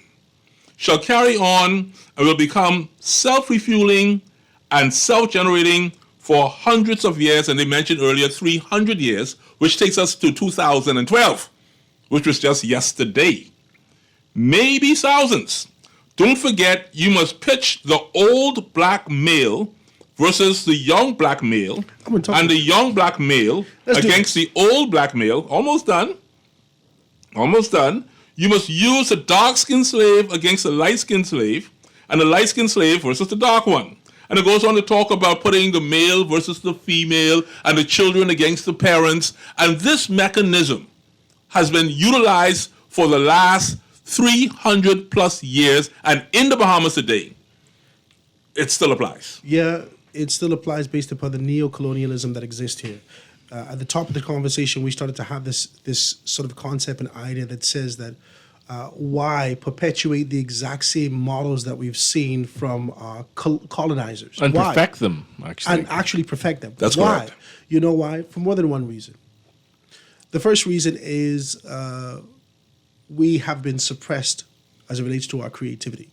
shall carry on and will become self-refueling and self-generating for hundreds of years, and they mentioned earlier 300 years, which takes us to 2012, which was just yesterday. Maybe thousands. Don't forget, you must pitch the old black male versus the young black male, and the young black male against the old black male. Almost done. Almost done. You must use the dark-skinned slave against the light-skinned slave, and the light-skinned slave versus the dark one. And it goes on to talk about putting the male versus the female and the children against the parents. And this mechanism has been utilized for the last 300 plus years, and in the Bahamas today, it still applies. Yeah, it still applies based upon the neo-colonialism that exists here. At the top of the conversation, we started to have this sort of concept and idea that says that why perpetuate the exact same models that we've seen from colonizers? And why? perfect them, actually. And actually perfect them. That's why? correct. You know why? For more than one reason. The first reason is we have been suppressed as it relates to our creativity.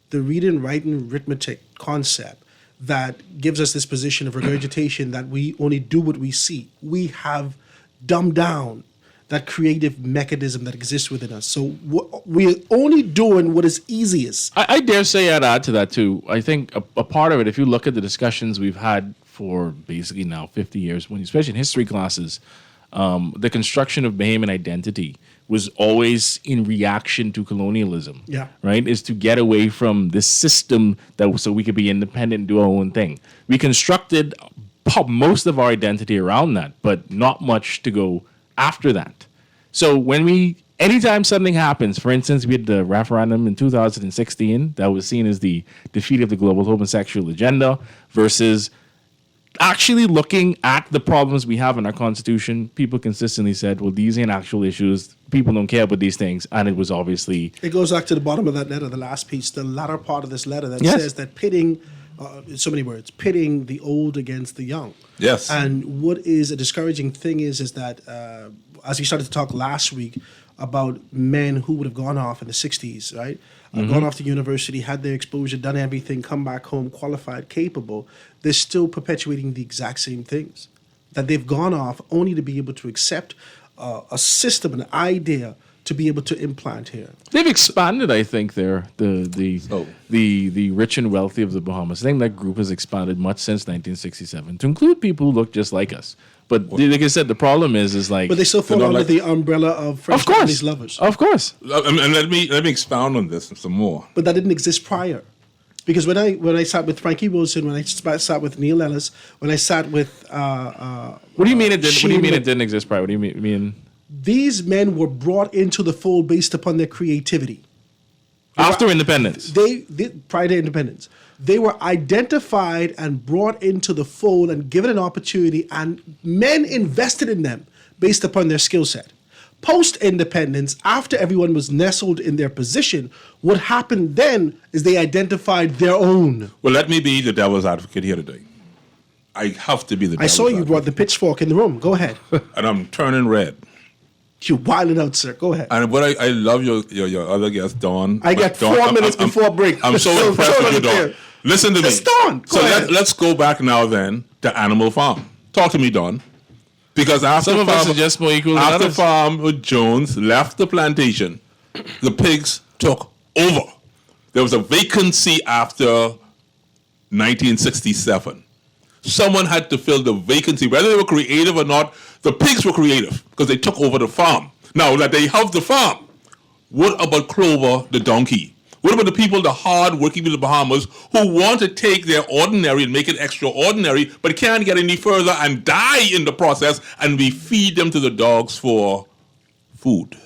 The reading, writing, arithmetic concept that gives us this position of regurgitation that we only do what we see. We have dumbed down that creative mechanism that exists within us. So we're only doing what is easiest. I dare say I'd add to that too. I think a part of it, if you look at the discussions we've had for basically now 50 years, when especially in history classes, the construction of Bahamian identity was always in reaction to colonialism. Yeah. Right? Is to get away from this system so we could be independent and do our own thing. We constructed most of our identity around that, but not much to go after that. So anytime something happens, for instance, we had the referendum in 2016 that was seen as the defeat of the global homosexual agenda versus actually looking at the problems we have in our Constitution. People consistently said, well, these ain't actual issues. People don't care about these things. And it was obviously... It goes back to the bottom of that letter, the last piece, the latter part of this letter that Yes. says that pitting, in so many words, pitting the old against the young. Yes. And what is a discouraging thing is that, as we started to talk last week about men who would have gone off in the 60s, right? Gone off to university, had their exposure, done everything, come back home, qualified, capable, they're still perpetuating the exact same things. That they've gone off only to be able to accept a system, an idea to be able to implant here. They've expanded, I think, the rich and wealthy of the Bahamas. I think that group has expanded much since 1967 to include people who look just like us. But like I said, the problem is like... But they still fall under the umbrella of French Chinese lovers. Of course. And let me expound on this some more. But that didn't exist prior. Because when I sat with Frankie Wilson, when I sat with Neil Ellis, when I sat with... what do you mean it didn't? What do you mean it didn't exist prior? What do you mean? These men were brought into the fold based upon their creativity. After independence. Prior to independence. They were identified and brought into the fold and given an opportunity, and men invested in them based upon their skill set. Post-independence, after everyone was nestled in their position, what happened then is they identified their own. Well, let me be the devil's advocate here today. I have to be the devil's I saw you brought the pitchfork in the room. Go ahead. And I'm turning red. You're wilding out, sir. Go ahead. And what I love your other guest, Dawn. I got 4 minutes before break. I'm so impressed with you, Dawn. Listen to me. It's Dawn. So let's go back now then to Animal Farm. Talk to me, Dawn. Because after some of us are just more equal than after others. Farmer Jones left the plantation, the pigs took over. There was a vacancy after 1967. Someone had to fill the vacancy. Whether they were creative or not, the pigs were creative because they took over the farm. Now that they have the farm, what about Clover the donkey? What about the people, the hard-working people in the Bahamas who want to take their ordinary and make it extraordinary, but can't get any further and die in the process, and we feed them to the dogs for food?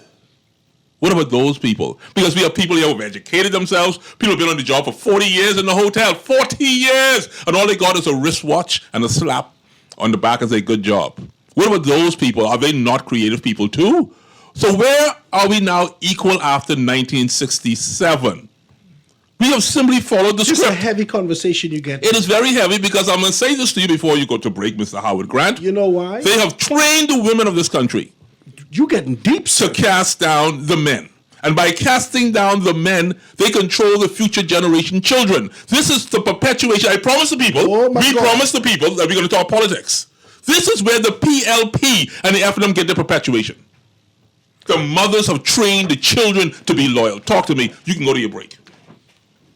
What about those people? Because we have people here who have educated themselves, people who have been on the job for 40 years in the hotel, 40 years, and all they got is a wristwatch and a slap on the back and say, good job. What about those people? Are they not creative people too? So where are we now equal after 1967? We have simply followed the This script. is a heavy conversation you get. It is very heavy because I'm going to say this to you before you go to break, Mr. Howard Grant. You know why? They have trained the women of this country. You getting deep, sir. To cast down the men. And by casting down the men, they control the future generation children. This is the perpetuation. I promise the people, Oh my we God. promise the people that we're going to talk politics. This is where the PLP and the FNM get their perpetuation. The mothers have trained the children to be loyal. Talk to me. You can go to your break.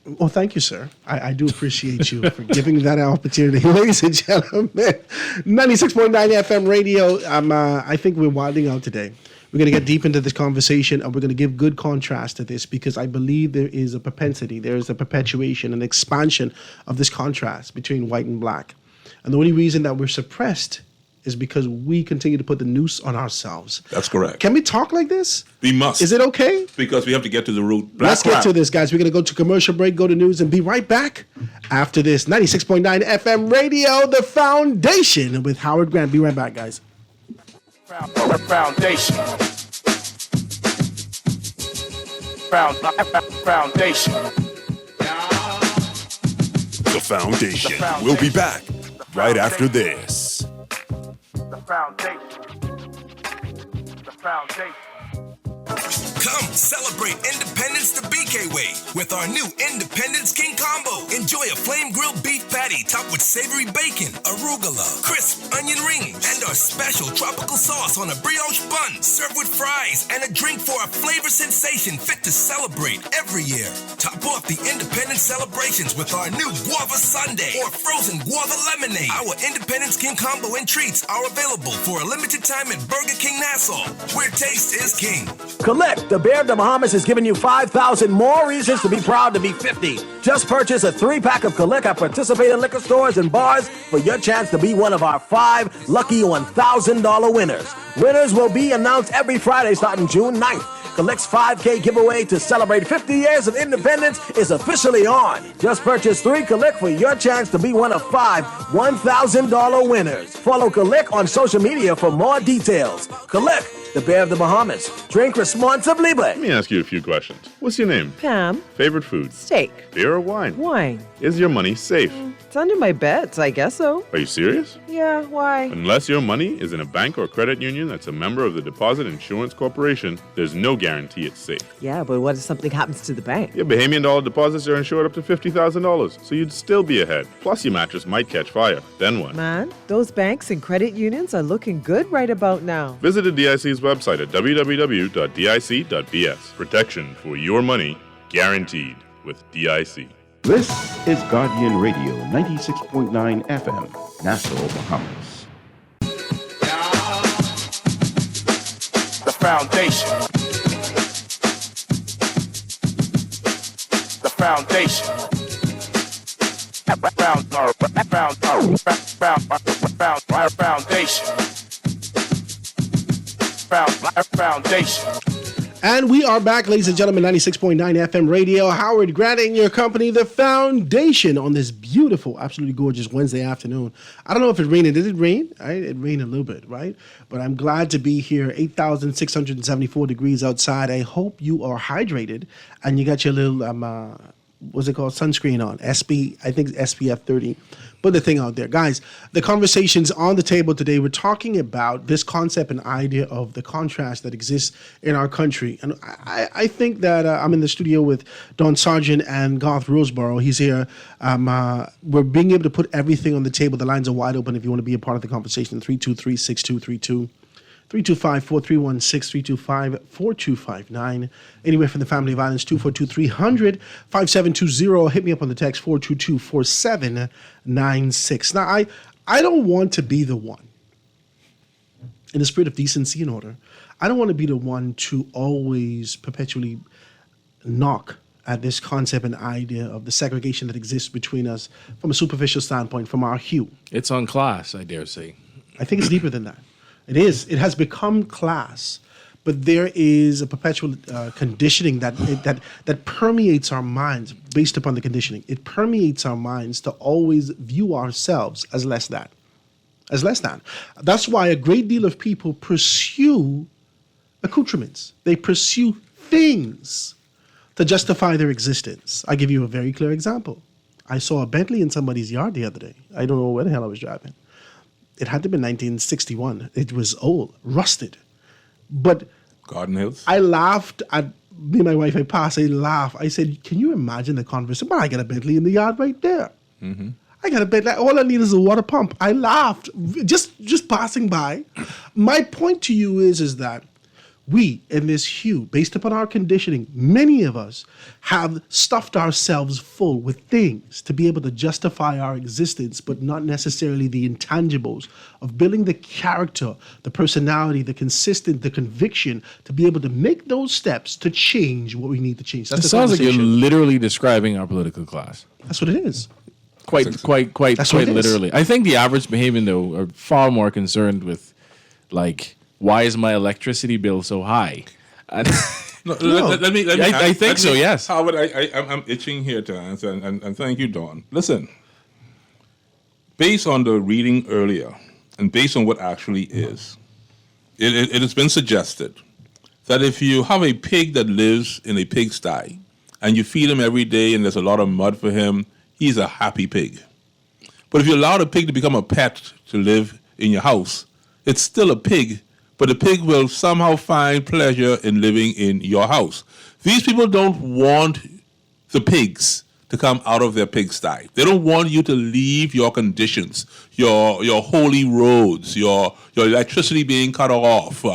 Well, thank you, sir. I do appreciate you for giving me that opportunity. Ladies and gentlemen, 96.9 FM radio. I think we're winding out today. We're going to get deep into this conversation, and we're going to give good contrast to this because I believe there is a propensity, there is a perpetuation, an expansion of this contrast between white and black. And the only reason that we're suppressed is because we continue to put the noose on ourselves. That's correct. Can we talk like this? We must. Is it okay? Because we have to get to the root. Let's get to this, guys. We're going to go to commercial break, go to news, and be right back after this. 96.9 FM radio, The Foundation with Howard Grant. Be right back, guys. Foundation. Foundation. The Foundation. We'll be back right after this. The foundation. The foundation. Come celebrate Independence the BK way with our new Independence King Combo. Enjoy a flame grilled beef patty topped with savory bacon, arugula, crisp onion rings, and our special tropical sauce on a brioche bun. Served with fries and a drink for a flavor sensation fit to celebrate every year. Top off the Independence celebrations with our new Guava Sundae or frozen guava lemonade. Our Independence King Combo and treats are available for a limited time at Burger King Nassau, where taste is king. Collect. The Bear of the Bahamas has given you 5,000 more reasons to be proud to be 50. Just purchase a 3-pack of Collect at participating liquor stores and bars for your chance to be one of our 5 lucky $1,000 winners. Winners will be announced every Friday starting June 9th. Collect's 5K giveaway to celebrate 50 years of independence is officially on. Just purchase 3 Collect for your chance to be one of 5 $1,000 winners. Follow Collect on social media for more details. Collect, the Bear of the Bahamas. Drink responsibly, but... Let me ask you a few questions. What's your name? Pam. Favorite food? Steak. Beer or wine? Wine. Is your money safe? It's under my bed, so I guess so. Are you serious? Yeah, why? Unless your money is in a bank or credit union that's a member of the Deposit Insurance Corporation, there's no guarantee it's safe. Yeah, but what if something happens to the bank? Your Bahamian dollar deposits are insured up to $50,000, so you'd still be ahead. Plus, your mattress might catch fire. Then what? Man, those banks and credit unions are looking good right about now. Visit the DIC's website at www.dic.bs. Protection for your money, guaranteed with DIC. This is Guardian Radio 96.9 FM, Nassau, Bahamas. The foundation. The foundation. Foundation. And we are back, ladies and gentlemen, 96.9 FM radio. Howard Grant in your company, The Foundation, on this beautiful, absolutely gorgeous Wednesday afternoon. I don't know if it rained. Did it rain? It rained a little bit, right? But I'm glad to be here. 8,674 degrees outside. I hope you are hydrated and you got your little, what's it called, sunscreen on. I think it's SPF 30. Put the thing out there. Guys, the conversation's on the table today. We're talking about this concept and idea of the contrast that exists in our country. And I think that I'm in the studio with Don Sargent and Garth Roseborough. He's here. We're being able to put everything on the table. The lines are wide open if you want to be a part of the conversation. 323-6232. 325-4316, 325-4259. Anywhere from the Family of Islands, 242-300-5720. Hit me up on the text, 422-4796. Now, I don't want to be the one, in the spirit of decency and order, I don't want to be the one to always perpetually knock at this concept and idea of the segregation that exists between us from a superficial standpoint, from our hue. It's on class, I dare say. I think it's deeper than that. It is. It has become class, but there is a perpetual conditioning that permeates our minds based upon the conditioning. It permeates our minds to always view ourselves as less than. As less than. That's why a great deal of people pursue accoutrements. They pursue things to justify their existence. I'll give you a very clear example. I saw a Bentley in somebody's yard the other day. I don't know where the hell I was driving. It had to be 1961. It was old, rusted. But Garden Hills? I laughed at me and my wife. I passed. I laughed. I said, "Can you imagine the conversation? Well, I got a Bentley in the yard right there." Mm-hmm. I got a bed. All I need is a water pump. I laughed just passing by. My point to you is that we in this hue, based upon our conditioning, many of us have stuffed ourselves full with things to be able to justify our existence, but not necessarily the intangibles of building the character, the personality, the consistent, the conviction to be able to make those steps to change what we need to change. That's It sounds like you're literally describing our political class. That's what it is. Quite That's what it is. literally. I think the average Bahamian, though, are far more concerned with, like, why is my electricity bill so high? Let me. I think so. Yes, Howard. I'm itching here to answer, and thank you, Dawn. Listen, based on the reading earlier, and based on what actually is, it has been suggested that if you have a pig that lives in a pigsty, and you feed him every day, and there's a lot of mud for him, he's a happy pig. But if you allow the pig to become a pet to live in your house, it's still a pig. But the pig will somehow find pleasure in living in your house. These people don't want the pigs to come out of their pigsty. They don't want you to leave your conditions, your holy roads, your electricity being cut off,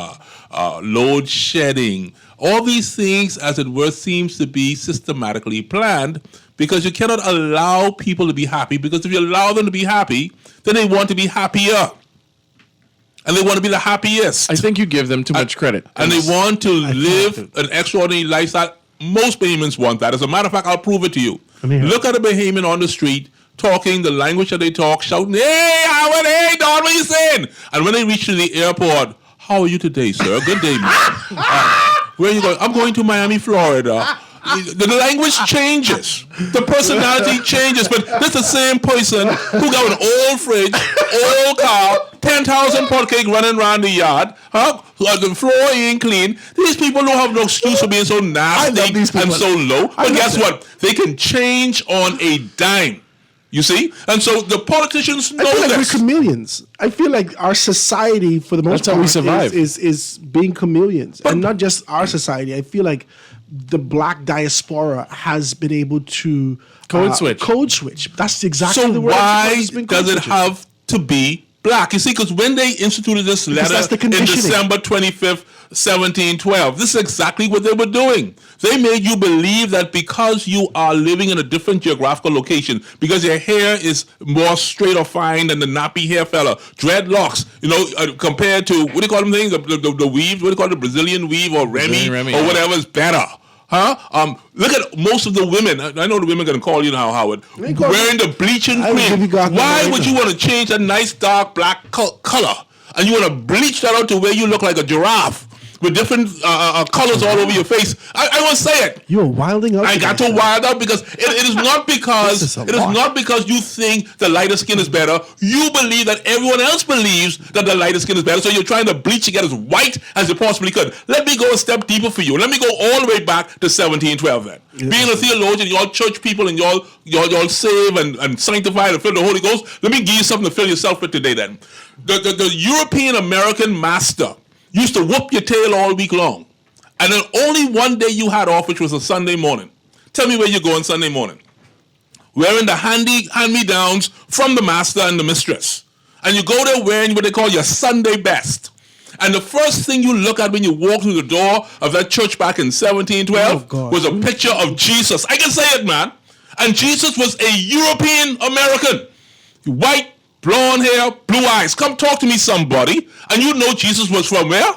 load shedding. All these things, as it were, seems to be systematically planned because you cannot allow people to be happy, because if you allow them to be happy, then they want to be happier. And they want to be the happiest. I think you give them too much credit. And they want to live an extraordinary lifestyle. Most Bahamians want that. As a matter of fact, I'll prove it to you. Look at a Bahamian on the street talking the language that they talk, shouting, "Hey, Howard, hey, Don, what are you saying?" And when they reach to the airport, "How are you today, sir? Good day, man." Where are you going? "I'm going to Miami, Florida." The language changes. The personality changes. But that's the same person who got an old fridge, old car, 10,000 pot cake running around the yard. The floor ain't clean. These people don't have no excuse for being so nasty and so low. But guess what? They can change on a dime. You see? And so the politicians know I feel like this. we're chameleons. I feel like our society, for the most That's how we survive. is being chameleons. And not just our society. I feel like the black diaspora has been able to Code switch. Code switch. That's exactly So the word. why It's been does code it switching. have to be black? You see, because when they instituted this Because letter that's the in conditioning. December 25th, 1712, this is exactly what they were doing. They made you believe that because you are living in a different geographical location, because your hair is more straight or fine than the nappy hair fella, dreadlocks, compared to, what do you call them things, the weave, what do you call it, the Brazilian weave or Remy, Remy, or yeah. whatever is better. Look at most of the women. I know the women are going to call you now, Howard. Wearing the bleaching cream. Why would you want to change a nice dark black color and you want to bleach that out to where you look like a giraffe with different colors all over your face? I won't say it. You're wilding out. I got to wild out because it is not because you think the lighter skin is better. You believe that everyone else believes that the lighter skin is better, so you're trying to bleach to get as white as you possibly could. Let me go a step deeper for you. Let me go all the way back to 1712 then. Being a theologian, y'all church people and y'all save and sanctified and fill the Holy Ghost, let me give you something to fill yourself with today then. The European American master used to whoop your tail all week long. And then only one day you had off, which was a Sunday morning. Tell me where you're going Sunday morning. Wearing the hand-me-downs from the master and the mistress. And you go there wearing what they call your Sunday best. And the first thing you look at when you walk through the door of that church back in 1712 was a picture of Jesus. I can say it, man. And Jesus was a European American. White, blonde hair, blue eyes. Come talk to me, somebody. And you know Jesus was from where?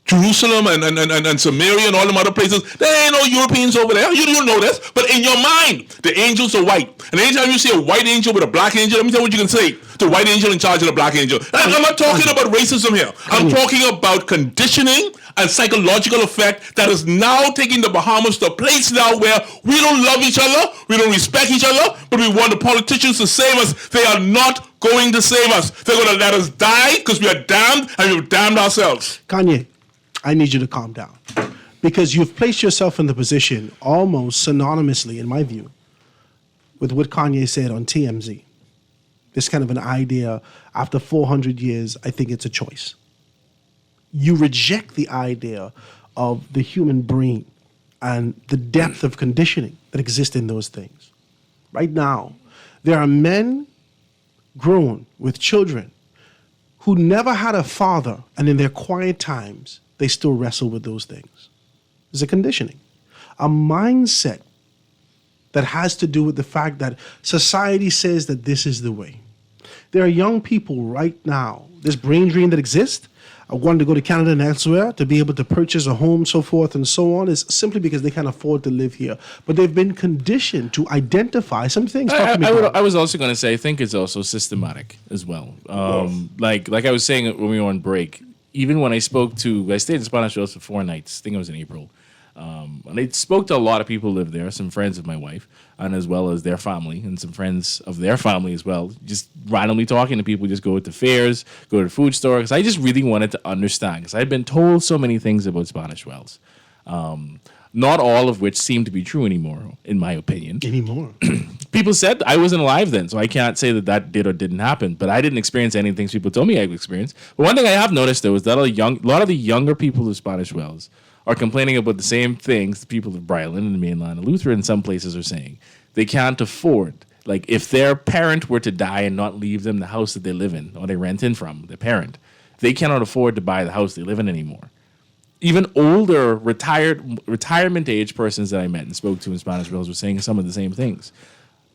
Jerusalem and Samaria and all them other places. There ain't no Europeans over there. You know this. But in your mind, the angels are white. And anytime you see a white angel with a black angel, let me tell you what you can say. The white angel in charge of the black angel. I'm not talking about racism here. I'm talking about conditioning and psychological effect that is now taking the Bahamas to a place now where we don't love each other, we don't respect each other, but we want the politicians to save us. They are not going to save us. They're going to let us die because we are damned and we've damned ourselves. Kanye, I need you to calm down. Because you've placed yourself in the position almost synonymously, in my view, with what Kanye said on TMZ. This kind of an idea, after 400 years, I think it's a choice. You reject the idea of the human brain and the depth of conditioning that exists in those things. Right now, There are men grown with children who never had a father, and in their quiet times, they still wrestle with those things. It's a conditioning, a mindset that has to do with the fact that society says that this is the way. There are young people right now, this brain drain that exists, wanting to go to Canada and elsewhere to be able to purchase a home, so forth and so on, is simply because they can't afford to live here. But they've been conditioned to identify some things. I was also going to say, I think it's also systematic as well. Like I was saying when we were on break, even when I stayed in Spanish Wells for 4 nights. I think it was in April. And I spoke to a lot of people who live there, some friends of my wife, and as well as their family, and some friends of their family as well. Just randomly talking to people, just go to fairs, go to the food store, because I just really wanted to understand, because I'd been told so many things about Spanish Wells. Not all of which seem to be true anymore, in my opinion. People said I wasn't alive then, so I can't say that did or didn't happen. But I didn't experience any things people told me I would experience. But one thing I have noticed, though, is that a lot of the younger people of Spanish Wells are complaining about the same things the people of Bryland and the mainland and Luther in some places are saying. They can't afford. Like, if their parent were to die and not leave them the house that they live in, or they rent in from, their parent, they cannot afford to buy the house they live in anymore. Even older, retirement age persons that I met and spoke to in Spanish Wells were saying some of the same things.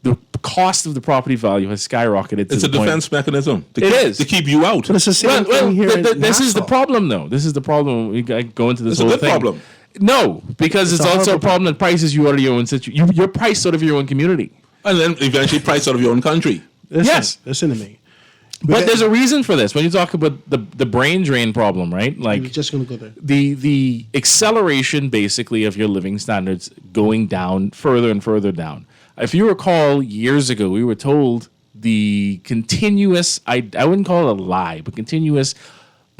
The cost of the property value has skyrocketed. It's a defense mechanism. To keep you out. But it's the same thing here in this is the Nassau. problem, though. This is the problem. We go into this It's a whole good thing. problem. No, because it's also a problem that prices you out of your own situation. You're priced out of your own community. And then eventually priced out of your own country. Yes. Listen to me. But there's a reason for this. When you talk about the brain drain problem, right? Like, You're just going to go there. the acceleration, basically, of your living standards going down further and further down. If you recall, years ago, we were told the continuous, I wouldn't call it a lie, but continuous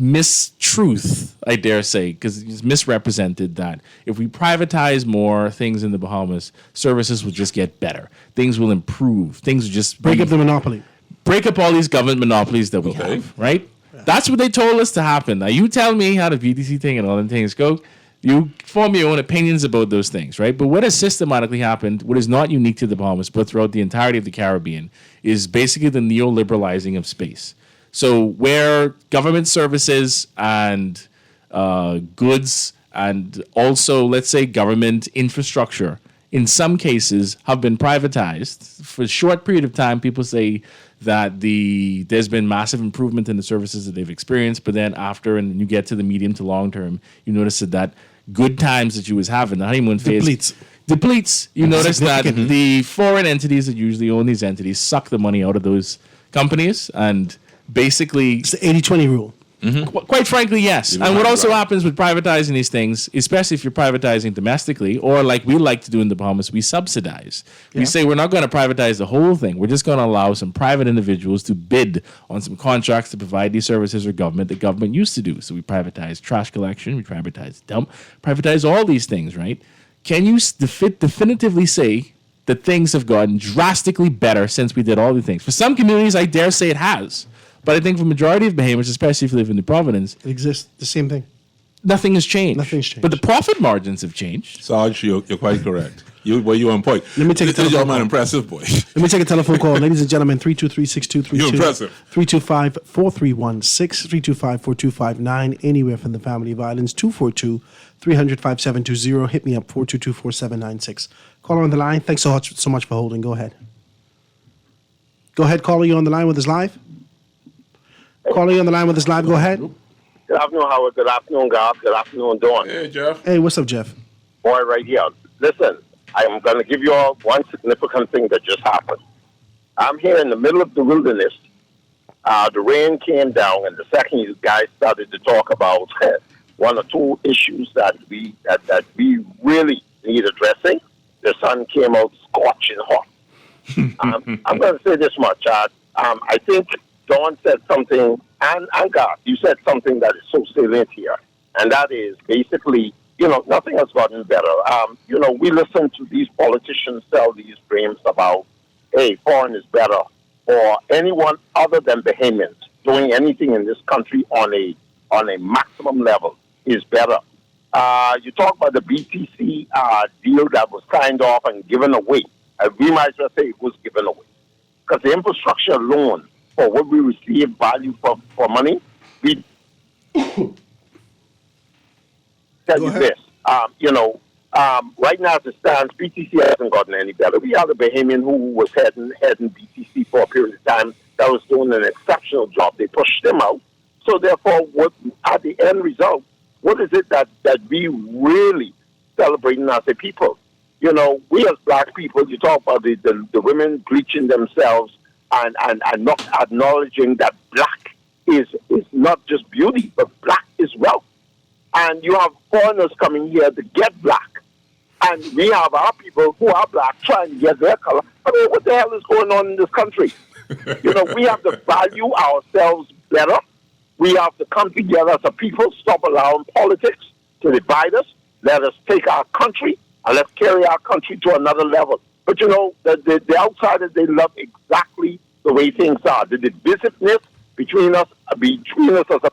mistruth, I dare say, because it's misrepresented, that if we privatize more things in the Bahamas, services will just get better. Things will improve. Things will just Break up the monopoly. break up all these government monopolies that we have, right? That's what they told us to happen. Now, you tell me how the VTC thing and all them things go. You form your own opinions about those things, right? But what has systematically happened, what is not unique to the Bahamas, but throughout the entirety of the Caribbean, is basically the neoliberalizing of space. So where government services and goods and also, let's say, government infrastructure, in some cases, have been privatized. For a short period of time, people say that there's been massive improvement in the services that they've experienced, but then after, and you get to the medium to long term, you notice that good times that you was having, the honeymoon phase, depletes. You notice that the foreign entities that usually own these entities suck the money out of those companies, and basically it's the 80-20 rule. Quite frankly, yes. And what also happens with privatizing these things, especially if you're privatizing domestically, or like we like to do in the Bahamas, we subsidize. We say we're not going to privatize the whole thing. We're just going to allow some private individuals to bid on some contracts to provide these services or government that government used to do. So we privatize trash collection, we privatize dump, privatize all these things, right? Can you definitively say that things have gotten drastically better since we did all the things? For some communities, I dare say it has. But I think for the majority of Bahamians, especially if you live in New Providence, it exists the same thing. Nothing has changed. Nothing's changed. But the profit margins have changed. Sarge, you're quite correct. You're on point. Let me take a This is telephone your man call. impressive, boy. Let me take a telephone call. Ladies and gentlemen, 323-6232. You're impressive. 325-4316, 325-4259, anywhere from the family violence, 242-300-5720. Hit me up, 422-4796. Caller on the line. Thanks so much for holding. Go ahead. Go ahead, caller. You on the line with us live? Caller, you on the line with us live. Go ahead. Good afternoon, Howard. Good afternoon, Garth. Good afternoon, Dawn. Hey, Jeff. Hey, what's up, Jeff? Boy, right here. Listen, I'm going to give you all one significant thing that just happened. I'm here in the middle of the wilderness. The rain came down, and the second you guys started to talk about one or two issues that we really need addressing, the sun came out scorching hot. I'm going to say this much. I think Dawn said something, and Garth, you said something that is so salient here, and that is basically, nothing has gotten better. We listen to these politicians tell these dreams about, hey, foreign is better, or anyone other than Bahamians doing anything in this country on a maximum level is better. You talk about the BTC deal that was signed off and given away. We might as well say it was given away. because the infrastructure alone, for what we receive value for money, we tell you this. Right now as it stands, BTC hasn't gotten any better. We have the Bahamian who was heading BTC for a period of time that was doing an exceptional job. They pushed him out. So therefore, what at the end result, what is it that we really celebrating as a people? We as black people, you talk about the women bleaching themselves and not acknowledging that black is not just beauty, but black is wealth. And you have foreigners coming here to get black. And we have our people who are black trying to get their color. I mean, what the hell is going on in this country? We have to value ourselves better. We have to come together as a people, stop allowing politics to divide us. Let us take our country and let's carry our country to another level. But the outsiders, they love exactly the way things are. The divisiveness between us as a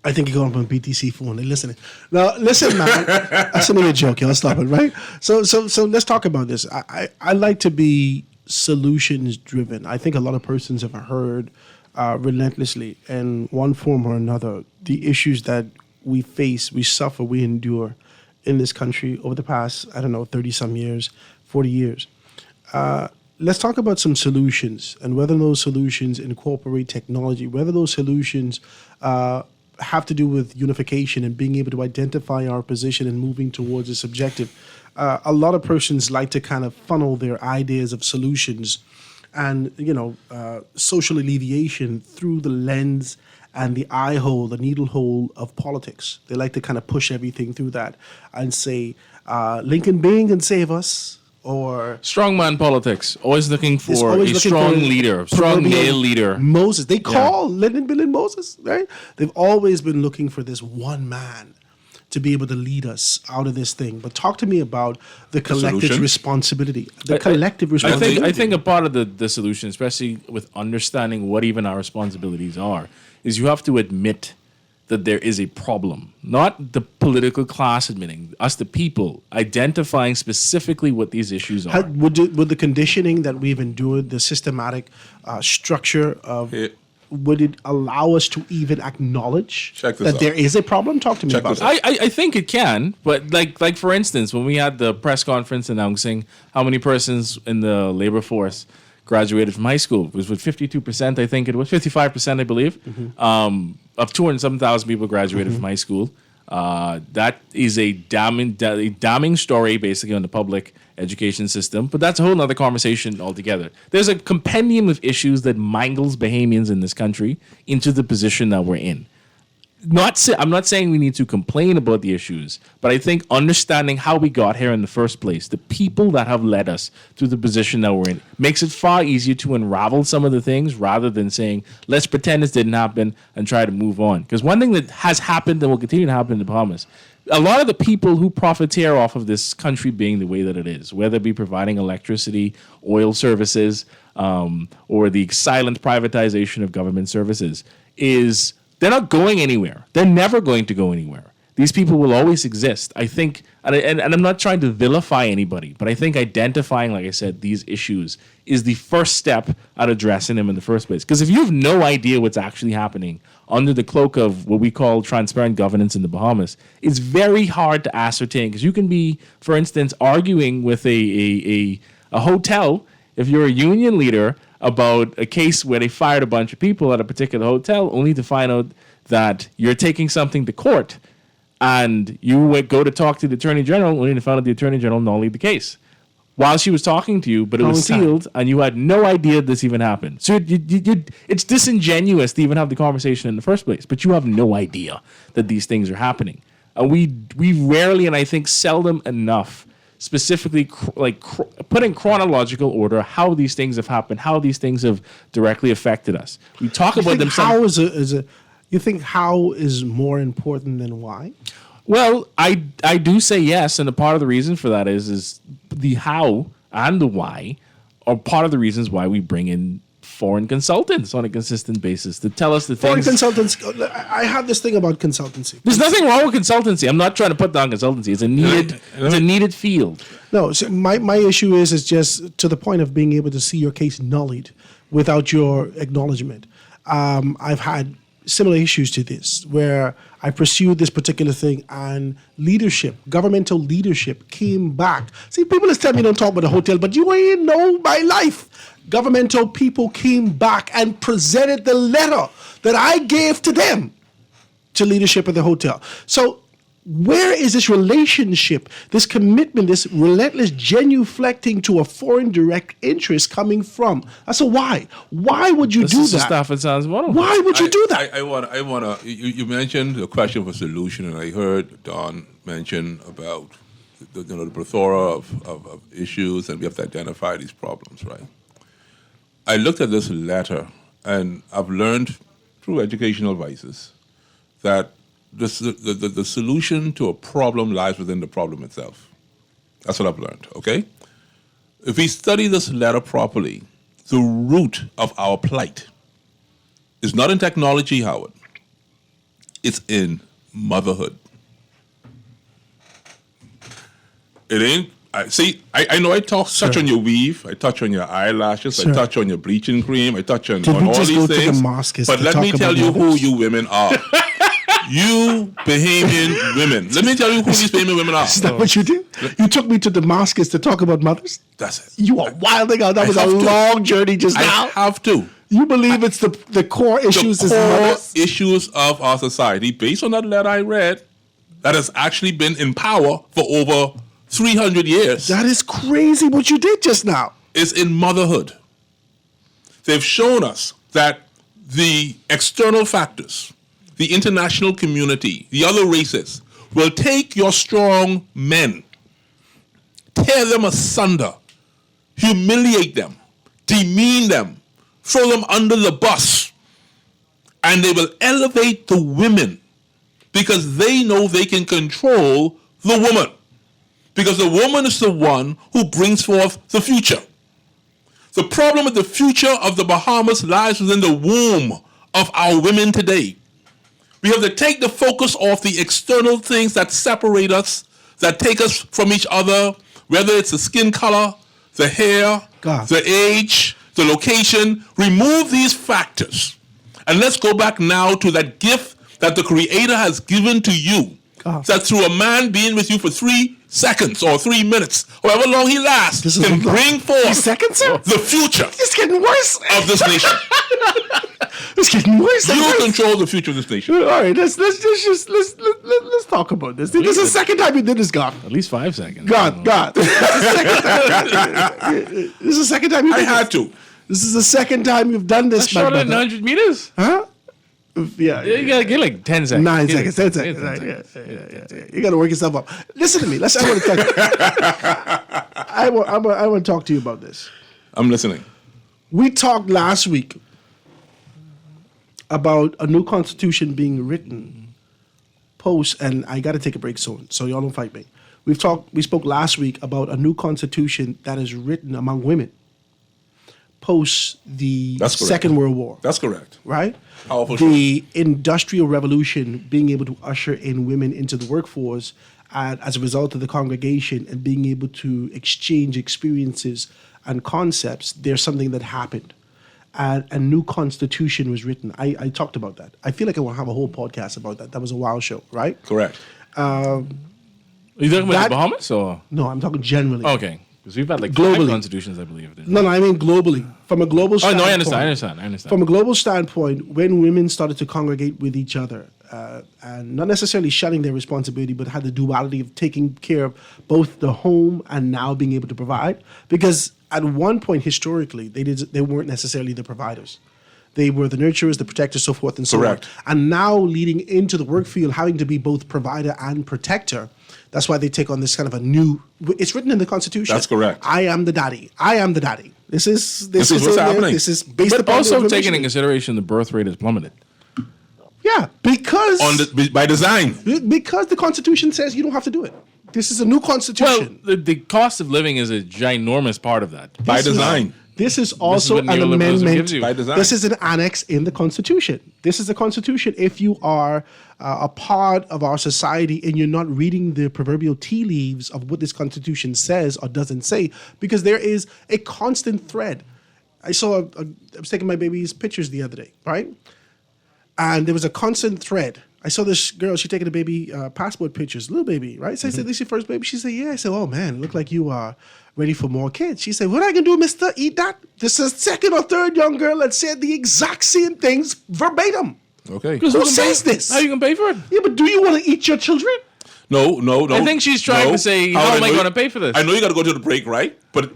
I think you're going on BTC phone. They're listening. Now, listen, man. That's another joke. Y'all stop it, right? So let's talk about this. I like to be solutions driven. I think a lot of persons have heard relentlessly in one form or another the issues that we face, we suffer, we endure in this country over the past, 30 some years, 40 years. Let's talk about some solutions and whether those solutions incorporate technology, whether those solutions have to do with unification and being able to identify our position and moving towards this objective. A lot of persons like to kind of funnel their ideas of solutions and, social alleviation through the lens and the eye hole, the needle hole of politics. They like to kind of push everything through that and say, Lincoln Bing can save us. Or strongman politics, always looking for a strong leader, strong male leader. Moses, they call Lyndon Bill and Moses, right? They've always been looking for this one man to be able to lead us out of this thing. But talk to me about the collective responsibility. I think a part of the solution, especially with understanding what even our responsibilities are, is you have to admit that there is a problem. Not the political class admitting, us the people, identifying specifically what these issues are. Would the conditioning that we've endured, the systematic structure of... Would it allow us to even acknowledge that there is a problem? Talk to me about that. I think it can, but like for instance, when we had the press conference announcing how many persons in the labor force graduated from high school, it was with 52%, I think it was 55%, I believe, of 207,000 people graduated from high school. That is a damning story, basically, on the public education system. But that's a whole other conversation altogether. There's a compendium of issues that mangles Bahamians in this country into the position that we're in. I'm not saying we need to complain about the issues, but I think understanding how we got here in the first place, the people that have led us to the position that we're in, makes it far easier to unravel some of the things rather than saying, let's pretend this didn't happen and try to move on. Because one thing that has happened and will continue to happen in the Bahamas, a lot of the people who profiteer off of this country being the way that it is, whether it be providing electricity, oil services, or the silent privatization of government services, is... they're not going anywhere. They're never going to go anywhere. These people will always exist. I think, and I'm not trying to vilify anybody, but I think identifying, like I said, these issues is the first step at addressing them in the first place. Because if you have no idea what's actually happening under the cloak of what we call transparent governance in the Bahamas, it's very hard to ascertain. Because you can be, for instance, arguing with a hotel, if you're a union leader, about a case where they fired a bunch of people at a particular hotel, only to find out that you're taking something to court, and you would go to talk to the Attorney General, only to find out the Attorney General nullied the case while she was talking to you, but it was sealed, and you had no idea this even happened. So it's disingenuous to even have the conversation in the first place, but you have no idea that these things are happening. And we rarely, and I think seldom enough, specifically put in chronological order how these things have happened, how these things have directly affected us. We talk about them. You think how is more important than why? Well, I do say yes, and a part of the reason for that is the how and the why are part of the reasons why we bring in foreign consultants on a consistent basis to tell us the Foreign things. consultants. I have this thing about consultancy. There's nothing wrong with consultancy. I'm not trying to put down consultancy. It's a needed field. No, so my issue is just to the point of being able to see your case nullied without your acknowledgement. I've had similar issues to this where I pursued this particular thing and leadership, governmental leadership came back. See, people just tell me don't talk about the hotel, but you ain't know my life. Governmental people came back and presented the letter that I gave to them to leadership of the hotel. So where is this relationship, this commitment, this relentless genuflecting to a foreign direct interest coming from? I said, why? Why would you This do is the that? stuff that sounds wonderful. Why would you do that? I want to. You mentioned the question of a solution, and I heard Don mention about the plethora of issues, and we have to identify these problems, right? I looked at this letter, and I've learned through educational vices that the solution to a problem lies within the problem itself. That's what I've learned, okay? If we study this letter properly, the root of our plight is not in technology, Howard. It's in motherhood. It ain't. I know I touch on your weave, I touch on your eyelashes, I touch on your bleaching cream, I touch on all just these go to the things. mosque But to let me talk tell about you who mothers? you women are. You Bahamian women. Let me tell you who these Bahamian women are. Is that what you did? You took me to Damascus to talk about mothers? That's it. You are wilding out. That I was a have to. long journey just now. I have to. You believe it's the core issues The is core mothers? issues of our society, based on that letter I read, that has actually been in power for over 300 years. That is crazy what you did just now. Is in motherhood. They've shown us that the external factors, the international community, the other races, will take your strong men, tear them asunder, humiliate them, demean them, throw them under the bus, and they will elevate the women because they know they can control the woman. Because the woman is the one who brings forth the future. The problem with the future of the Bahamas lies within the womb of our women today. We have to take the focus off the external things that separate us, that take us from each other, whether it's the skin color, the hair, the age, the location. Remove these factors. And let's go back now to that gift that the Creator has given to you. That through a man being with you for 3 seconds or 3 minutes, however long he lasts, can bring forth the future It's getting worse. of this nation. It's getting worse. You control the future of this nation. All right, let's talk about this. This is the second time you did this, God. At least 5 seconds. God. This is the second time you did I had to. This is the second time you've done this. That's shorter than 100 meters. Huh? Yeah. You gotta get like 10 seconds. 9 Get seconds, 10 seconds. Right, yeah. You got to work yourself up. Listen to me. I want to talk. I want to talk to you about this. I'm listening. We talked last week about a new constitution being written post, and I got to take a break soon, so y'all don't fight me. We spoke last week about a new constitution that is written among women post the That's correct. Second World War. That's correct. Right? Powerful The Industrial Revolution, being able to usher in women into the workforce as a result of the congregation and being able to exchange experiences and concepts, there's something that happened. And a new constitution was written. I talked about that. I feel like I will have a whole podcast about that. That was a wild show, right? Correct. Are you talking about the Bahamas or? No, I'm talking generally. Okay. Because we've had like Globally. 5 constitutions, I believe. No, I mean globally. From a global Oh, standpoint. no, I understand. From a global standpoint, when women started to congregate with each other, and not necessarily shunning their responsibility, but had the duality of taking care of both the home and now being able to provide. Because at one point historically, they weren't necessarily the providers. They were the nurturers, the protectors, so forth and so Correct. on. And now leading into the work field, having to be both provider and protector, that's why they take on this kind of a new. It's written in the Constitution. That's correct. I am the daddy. I am the daddy. This is what's happening. This is based But upon the also information. taking in consideration the birth rate has plummeted. Yeah, because by design. Because the Constitution says you don't have to do it. This is a new Constitution. Well, the cost of living is a ginormous part of that. By design. This is also what an neoliberalism amendment. gives you. By design. This is an annex in the Constitution. This is the Constitution. If you are a part of our society and you're not reading the proverbial tea leaves of what this Constitution says or doesn't say, because there is a constant thread. I was taking my baby's pictures the other day, right? And there was a constant thread. I saw this girl, she taking the baby passport pictures, little baby, right? So I said, this is your first baby? She said, yeah. I said, oh man, look like you are ready for more kids. She said, what I can do, mister? Eat that? This is second or third young girl that said the exact same things verbatim. Okay. Who says this? How you gonna pay for it? Yeah, but do you want to eat your children? No. I think she's trying to say, how am I going to pay for this? I know you got to go to the break, right? But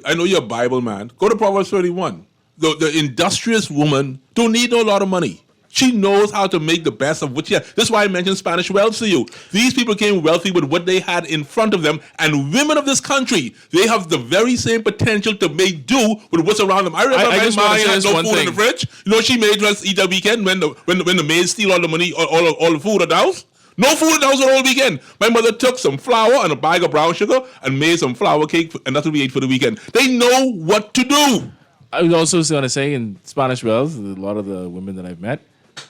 I know you're a Bible man. Go to Proverbs 31. The industrious woman don't need no lot of money. She knows how to make the best of what she has. That's why I mentioned Spanish wealth to you. These people came wealthy with what they had in front of them, and women of this country, they have the very same potential to make do with what's around them. I remember my mom had no food in the fridge. You know, she made us eat that weekend when the maids steal all the money, all the food at the house. No food in the house the whole weekend. My mother took some flour and a bag of brown sugar and made some flour cake, and that's what we ate for the weekend. They know what to do. I was also going to say in Spanish Wells, a lot of the women that I've met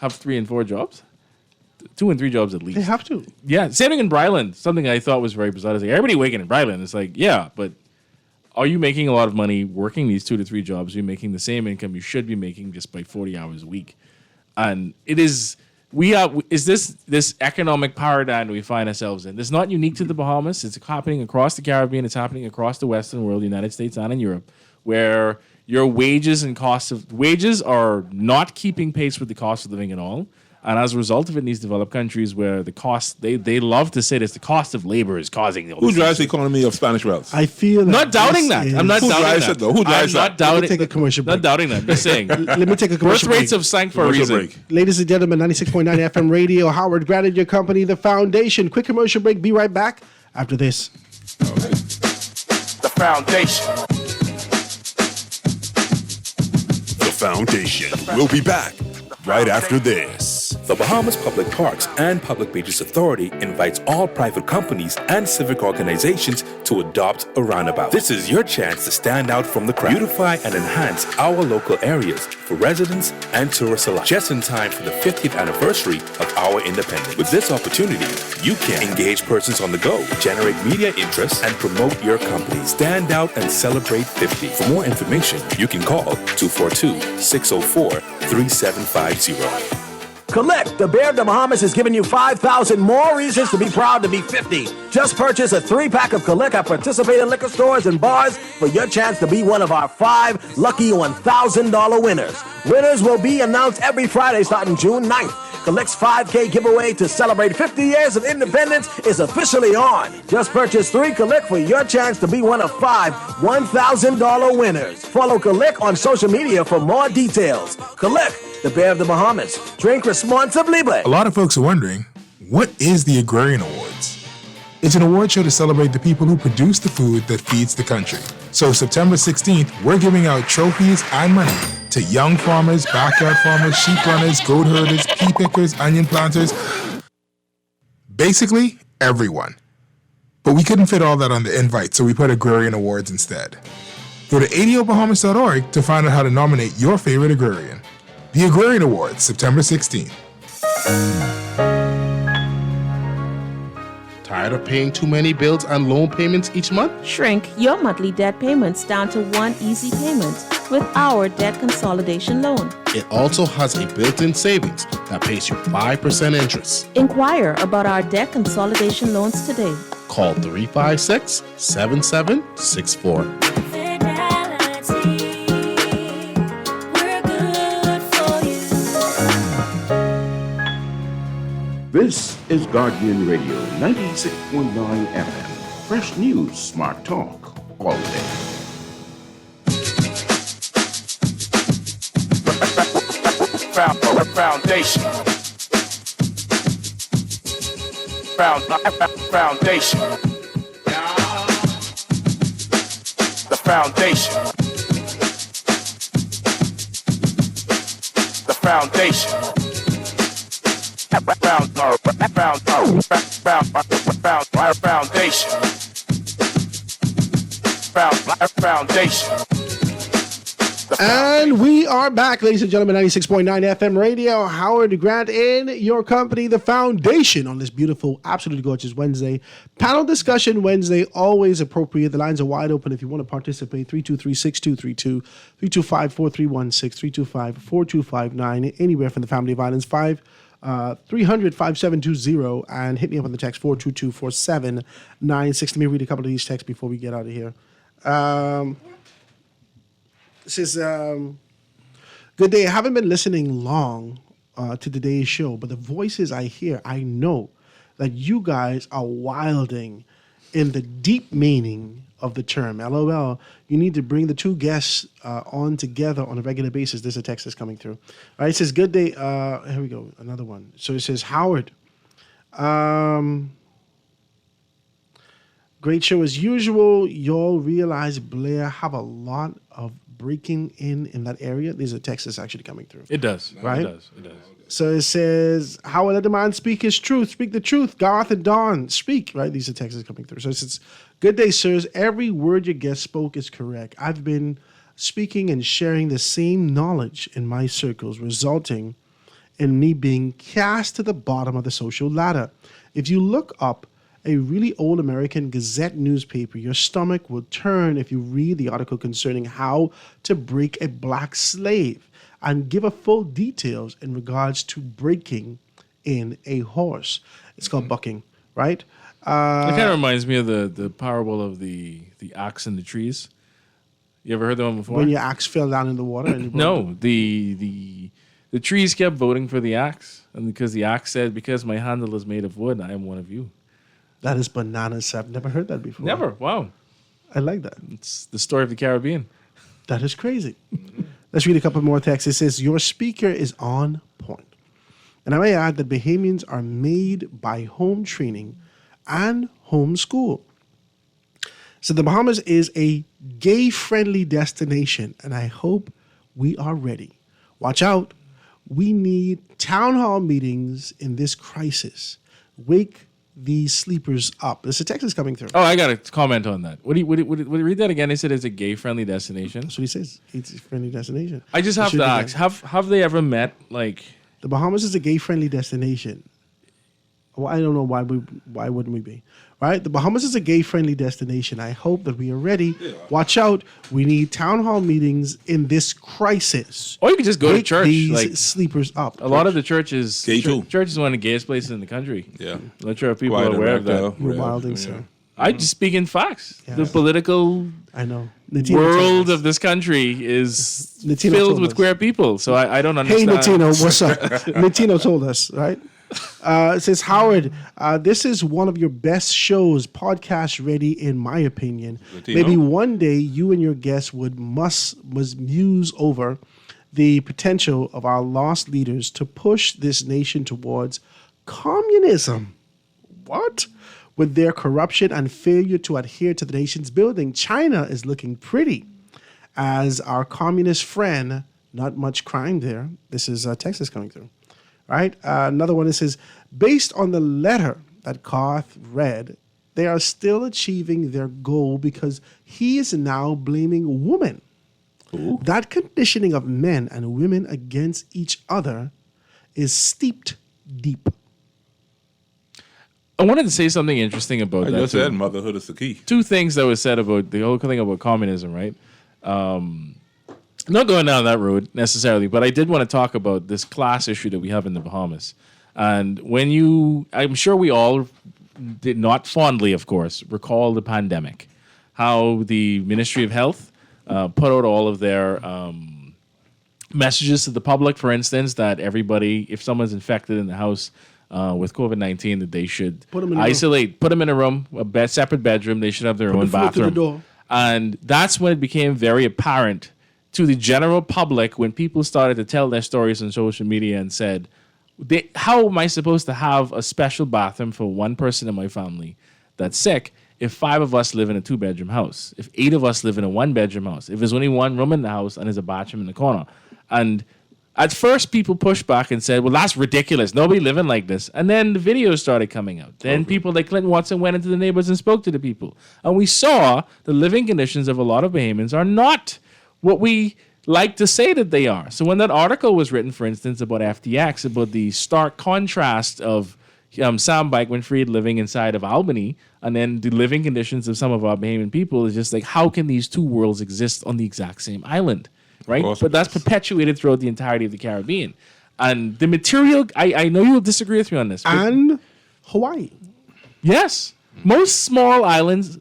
have 3 and 4 jobs. 2 and 3 jobs at least. They have to. Yeah. Same thing in Bryland. Something I thought was very bizarre. It's like, everybody waking in Bryland. It's like, yeah, but are you making a lot of money working these 2 to 3 jobs? Are you making the same income you should be making just by 40 hours a week? And it is... is this economic paradigm we find ourselves in? This is not unique to the Bahamas. It's happening across the Caribbean. It's happening across the Western world, the United States and in Europe, where your wages and costs of wages are not keeping pace with the cost of living at all. And as a result of it, in these developed countries where the cost, they love to say this, the cost of labor is causing all Who this. drives the economy of Spanish wealth? I feel Not doubting that. I'm not Who doubting drives that. it, though? Who drives I'm that? not doubting. Let me take a commercial break. Not doubting that. I'm just saying. Let me take a commercial Birth rates break. have sank for a reason. Ladies and gentlemen, 96.9 FM radio, Howard Grant and your company, The Foundation. Quick commercial break. Be right back after this. The Foundation. The Foundation. We'll be back right after this. The Bahamas Public Parks and Public Beaches Authority invites all private companies and civic organizations to adopt a roundabout. This is your chance to stand out from the crowd, beautify and enhance our local areas for residents and tourists alike, just in time for the 50th anniversary of our independence. With this opportunity, you can engage persons on the go, generate media interest, and promote your company. Stand out and celebrate 50. For more information, you can call 242-604-3750. Collect. The Bear of the Bahamas has given you 5,000 more reasons to be proud to be 50. Just purchase a 3-pack of Collect at participating liquor stores and bars for your chance to be one of our 5 lucky $1,000 winners. Winners will be announced every Friday starting June 9th. Collect's 5K giveaway to celebrate 50 years of independence is officially on. Just purchase 3 Collect for your chance to be one of 5 $1,000 winners. Follow Collect on social media for more details. Collect, the Bear of the Bahamas. Drink responsibly, but... A lot of folks are wondering, what is the Agrarian Awards? It's an award show to celebrate the people who produce the food that feeds the country. So September 16th, we're giving out trophies and money to young farmers, backyard farmers, sheep runners, goat herders, pea pickers, onion planters. Basically, everyone. But we couldn't fit all that on the invite, so we put Agrarian Awards instead. Go to adobahamas.org to find out how to nominate your favorite agrarian. The Agrarian Awards, September 16th. Tired of paying too many bills and loan payments each month? Shrink your monthly debt payments down to one easy payment with our debt consolidation loan. It also has a built-in savings that pays you 5% interest. Inquire about our debt consolidation loans today. Call 356-7764. This is Guardian Radio 96.9 FM. Fresh news, smart talk, all day. Foundation. Foundation. The Foundation. The Foundation. Foundation. And we are back, ladies and gentlemen, 96.9 FM radio. Howard Grant in your company, The Foundation, on this beautiful, absolutely gorgeous Wednesday. Panel discussion Wednesday, always appropriate. The lines are wide open if you want to participate. 323-6232, 325-4316, 325-4259, anywhere from the family of violence. 300-5720, and hit me up on the text 422-4796. Let me read a couple of these texts before we get out of here. This is, good day. I haven't been listening long to today's show, but the voices I hear, I know that you guys are wilding in the deep meaning of the term. LOL. You need to bring the two guests on together on a regular basis. There's a text that's coming through. All right, it says, good day. Here we go. Another one. So it says, Howard. Great show as usual. Y'all realize Blair have a lot of breaking in that area. There's a text that's actually coming through. It does. Right? It does. So it says, Howard, let the man speak his truth. Speak the truth. Garth and Don, speak. Right? These are texts coming through. So it says, good day, sirs. Every word your guest spoke is correct. I've been speaking and sharing the same knowledge in my circles, resulting in me being cast to the bottom of the social ladder. If you look up a really old American Gazette newspaper, your stomach will turn if you read the article concerning how to break a black slave and give a full details in regards to breaking in a horse. It's called bucking, right? It kind of reminds me of the parable of the ox and the trees. You ever heard that one before? When your axe fell down in the water? And you No, the trees kept voting for the axe, and because the axe said, because my handle is made of wood, I am one of you. That is bananas. I've never heard that before. Never. Wow. I like that. It's the story of the Caribbean. That is crazy. Let's read a couple more texts. It says, your speaker is on point. And I may add that Bahamians are made by home training and home school. So the Bahamas is a gay-friendly destination, and I hope we are ready. Watch out. We need town hall meetings in this crisis. Wake these sleepers up. There's a text that's coming through. Oh, I got to comment on that. Would you read that again? He said it's a gay-friendly destination. That's what he says. It's a friendly destination. I just have to ask, have they ever met, like... The Bahamas is a gay-friendly destination. Well, I don't know why wouldn't we be? Right? The Bahamas is a gay-friendly destination. I hope that we are ready. Yeah. Watch out. We need town hall meetings in this crisis. Or you could just go to church. These like sleepers up. A lot of the churches... Gay too. Church is one of the gayest places in the country. Yeah. I'm not sure if people are aware of that. You're wilding, sir. I just speak in facts. Yeah. The political world of this country is filled with queer people. So I don't understand. Hey, Latino, what's up? Latino told us, right? It says, Howard, this is one of your best shows, podcast ready, in my opinion. Latino? Maybe one day you and your guests must muse over the potential of our lost leaders to push this nation towards communism. What? With their corruption and failure to adhere to the nation's building, China is looking pretty. As our communist friend, not much crime there. This is Texas coming through. Right? Another one that says, based on the letter that Garth read, they are still achieving their goal because he is now blaming women. Ooh. That conditioning of men and women against each other is steeped deep. I wanted to say something interesting about that. I just said motherhood is the key. Two things that was said about the whole thing about communism, right? Not going down that road necessarily, but I did want to talk about this class issue that we have in the Bahamas. And I'm sure we all did not fondly, of course, recall the pandemic, how the Ministry of Health put out all of their messages to the public, for instance, that everybody, if someone's infected in the house with COVID-19, that they should isolate, put them in a room, a separate bedroom. They should have their own bathroom. And that's when it became very apparent to the general public when people started to tell their stories on social media and said, how am I supposed to have a special bathroom for one person in my family that's sick if 5 of us live in a 2-bedroom house, if 8 of us live in a 1-bedroom house, if there's only one room in the house and there's a bathroom in the corner? And at first people pushed back and said, well, that's ridiculous. Nobody living like this. And then the videos started coming out. Then people like Clinton Watson went into the neighborhoods and spoke to the people. And we saw the living conditions of a lot of Bahamians are not what we like to say that they are. So when that article was written, for instance, about FTX, about the stark contrast of Sam Bankman-Fried living inside of Albany and then the living conditions of some of our Bahamian people is just like, how can these two worlds exist on the exact same island, right? But that's perpetuated throughout the entirety of the Caribbean. And the material, I know you will disagree with me on this. And Hawaii. Yes. Most small islands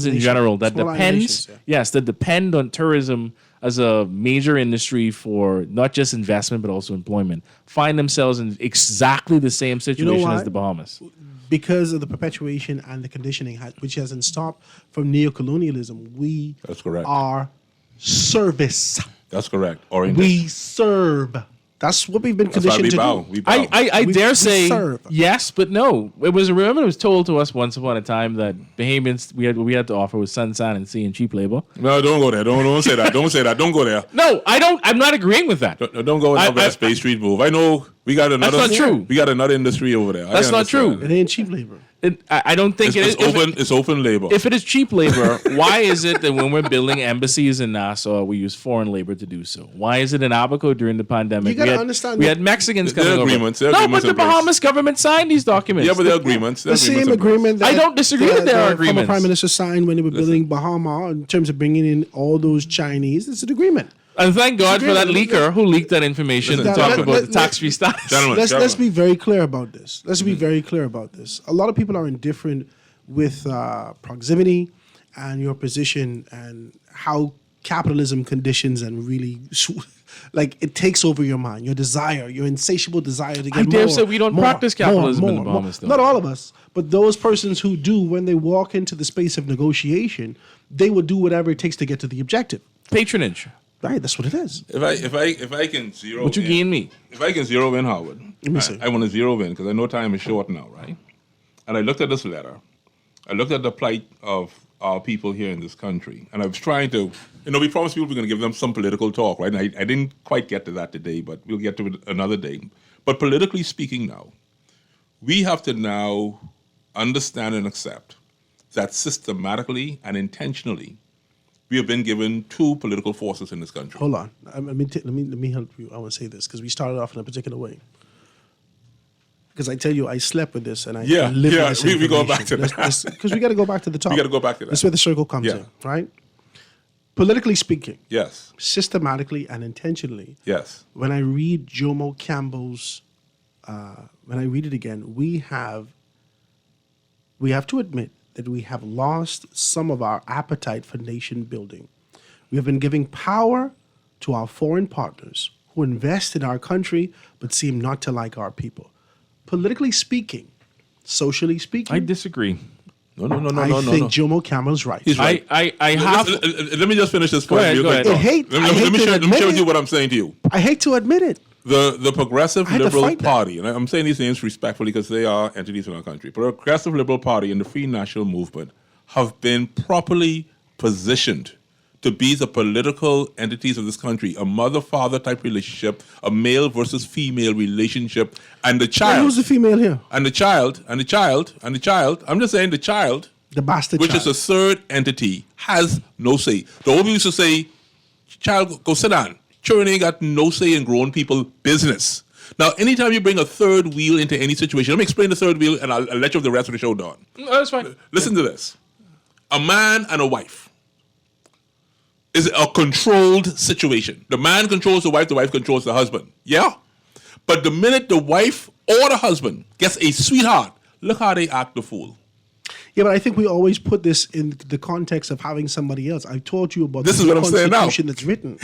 in general that depends, that depend on tourism as a major industry for not just investment but also employment, find themselves in exactly the same situation as the Bahamas. Because of the perpetuation and the conditioning, which hasn't stopped from neocolonialism, we are service. That's correct. We serve. That's what we've been conditioned to do. I dare say yes, but no. It was told to us once upon a time that Bahamians we had to offer was sun, sand, and sea and cheap labor. No, don't go there. Don't say that. Don't say that. Don't go there. No, I don't. I'm not agreeing with that. Don't go in West Bay Street move. I know we got another. That's not true. We got another industry over there. That's not true. It ain't cheap labor. I don't think it's open labor. If it is cheap labor, why is it that when we're building embassies in Nassau, we use foreign labor to do so? Why is it in Abaco during the pandemic? You gotta understand. We had Mexicans coming over. Agreements. No, but the Bahamas government signed these documents. Yeah, but they're agreements. The same agreement that I don't disagree that there are former agreements. Prime Minister signed when they were building Bahama in terms of bringing in all those Chinese. It's an agreement. And thank God for that leaker who leaked that information to talk about the tax-free status. Let's be very clear about this. Let's be very clear about this. A lot of people are indifferent with proximity and your position and how capitalism conditions and really like it takes over your mind, your desire, your insatiable desire to get more. I dare say we don't practice capitalism in the Bahamas, though. Not all of us, but those persons who do, when they walk into the space of negotiation, they will do whatever it takes to get to the objective. Patronage. Right, that's what it is. If I can zero what you gain me. If I can zero in, Howard, I want to zero in because I know time is short now, right? And I looked at this letter. I looked at the plight of our people here in this country, and I was trying to, we promised people we're going to give them some political talk, right? And I didn't quite get to that today, but we'll get to it another day. But politically speaking now, we have to now understand and accept that systematically and intentionally, we have been given two political forces in this country. Hold on. Let me help you. I want to say this because we started off in a particular way. Because I tell you, I slept with this and I live with this we go back to that. Because we got to go back to the top. We got to go back to that. That's where the circle comes in, right? Politically speaking. Yes. Systematically and intentionally. Yes. When I read Jomo Campbell's, when I read it again, we have to admit that we have lost some of our appetite for nation building. We have been giving power to our foreign partners who invest in our country but seem not to like our people. Politically speaking, socially speaking, I disagree. No. I think Jomo Campbell's right. He's right. I have. Let me just finish this point. Go ahead. Let me share with you what I'm saying to you. I hate to admit it. The Progressive Liberal Party, and I'm saying these names respectfully because they are entities in our country. Progressive Liberal Party and the Free National Movement have been properly positioned to be the political entities of this country, a mother-father type relationship, a male versus female relationship, and the child. Well, who's the female here? And the child. I'm just saying the child, the bastard which child, is a third entity, has no say. The old people used to say, child, go sit down. Children ain't got no say in grown people business. Now, anytime you bring a third wheel into any situation, let me explain the third wheel and I'll let you have the rest of the show done. No, that's fine. Listen to this. A man and a wife is a controlled situation. The man controls the wife controls the husband. Yeah? But the minute the wife or the husband gets a sweetheart, look how they act the fool. Yeah, but I think we always put this in the context of having somebody else. I told you about this is what I'm saying now. Constitution that's written.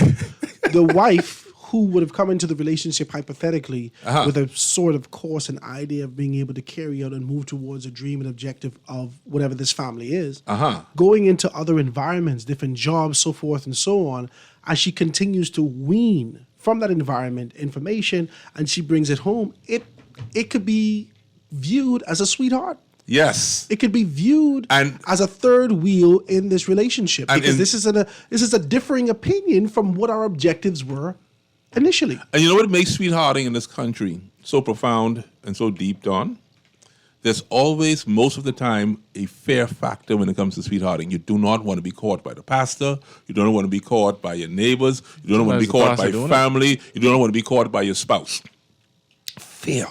The wife who would have come into the relationship hypothetically with a sort of course and idea of being able to carry out and move towards a dream and objective of whatever this family is, going into other environments, different jobs, so forth and so on, as she continues to wean from that environment information and she brings it home, it could be viewed as a sweetheart. Yes. It could be viewed as a third wheel in this relationship because this is a differing opinion from what our objectives were initially. And you know what makes sweethearting in this country so profound and so deep, Don? there's always, most of the time, a fear factor when it comes to sweethearting. You do not want to be caught by the pastor. You don't want to be caught by your neighbors. You don't want to be caught by family. You don't want to be caught by your spouse. Fear.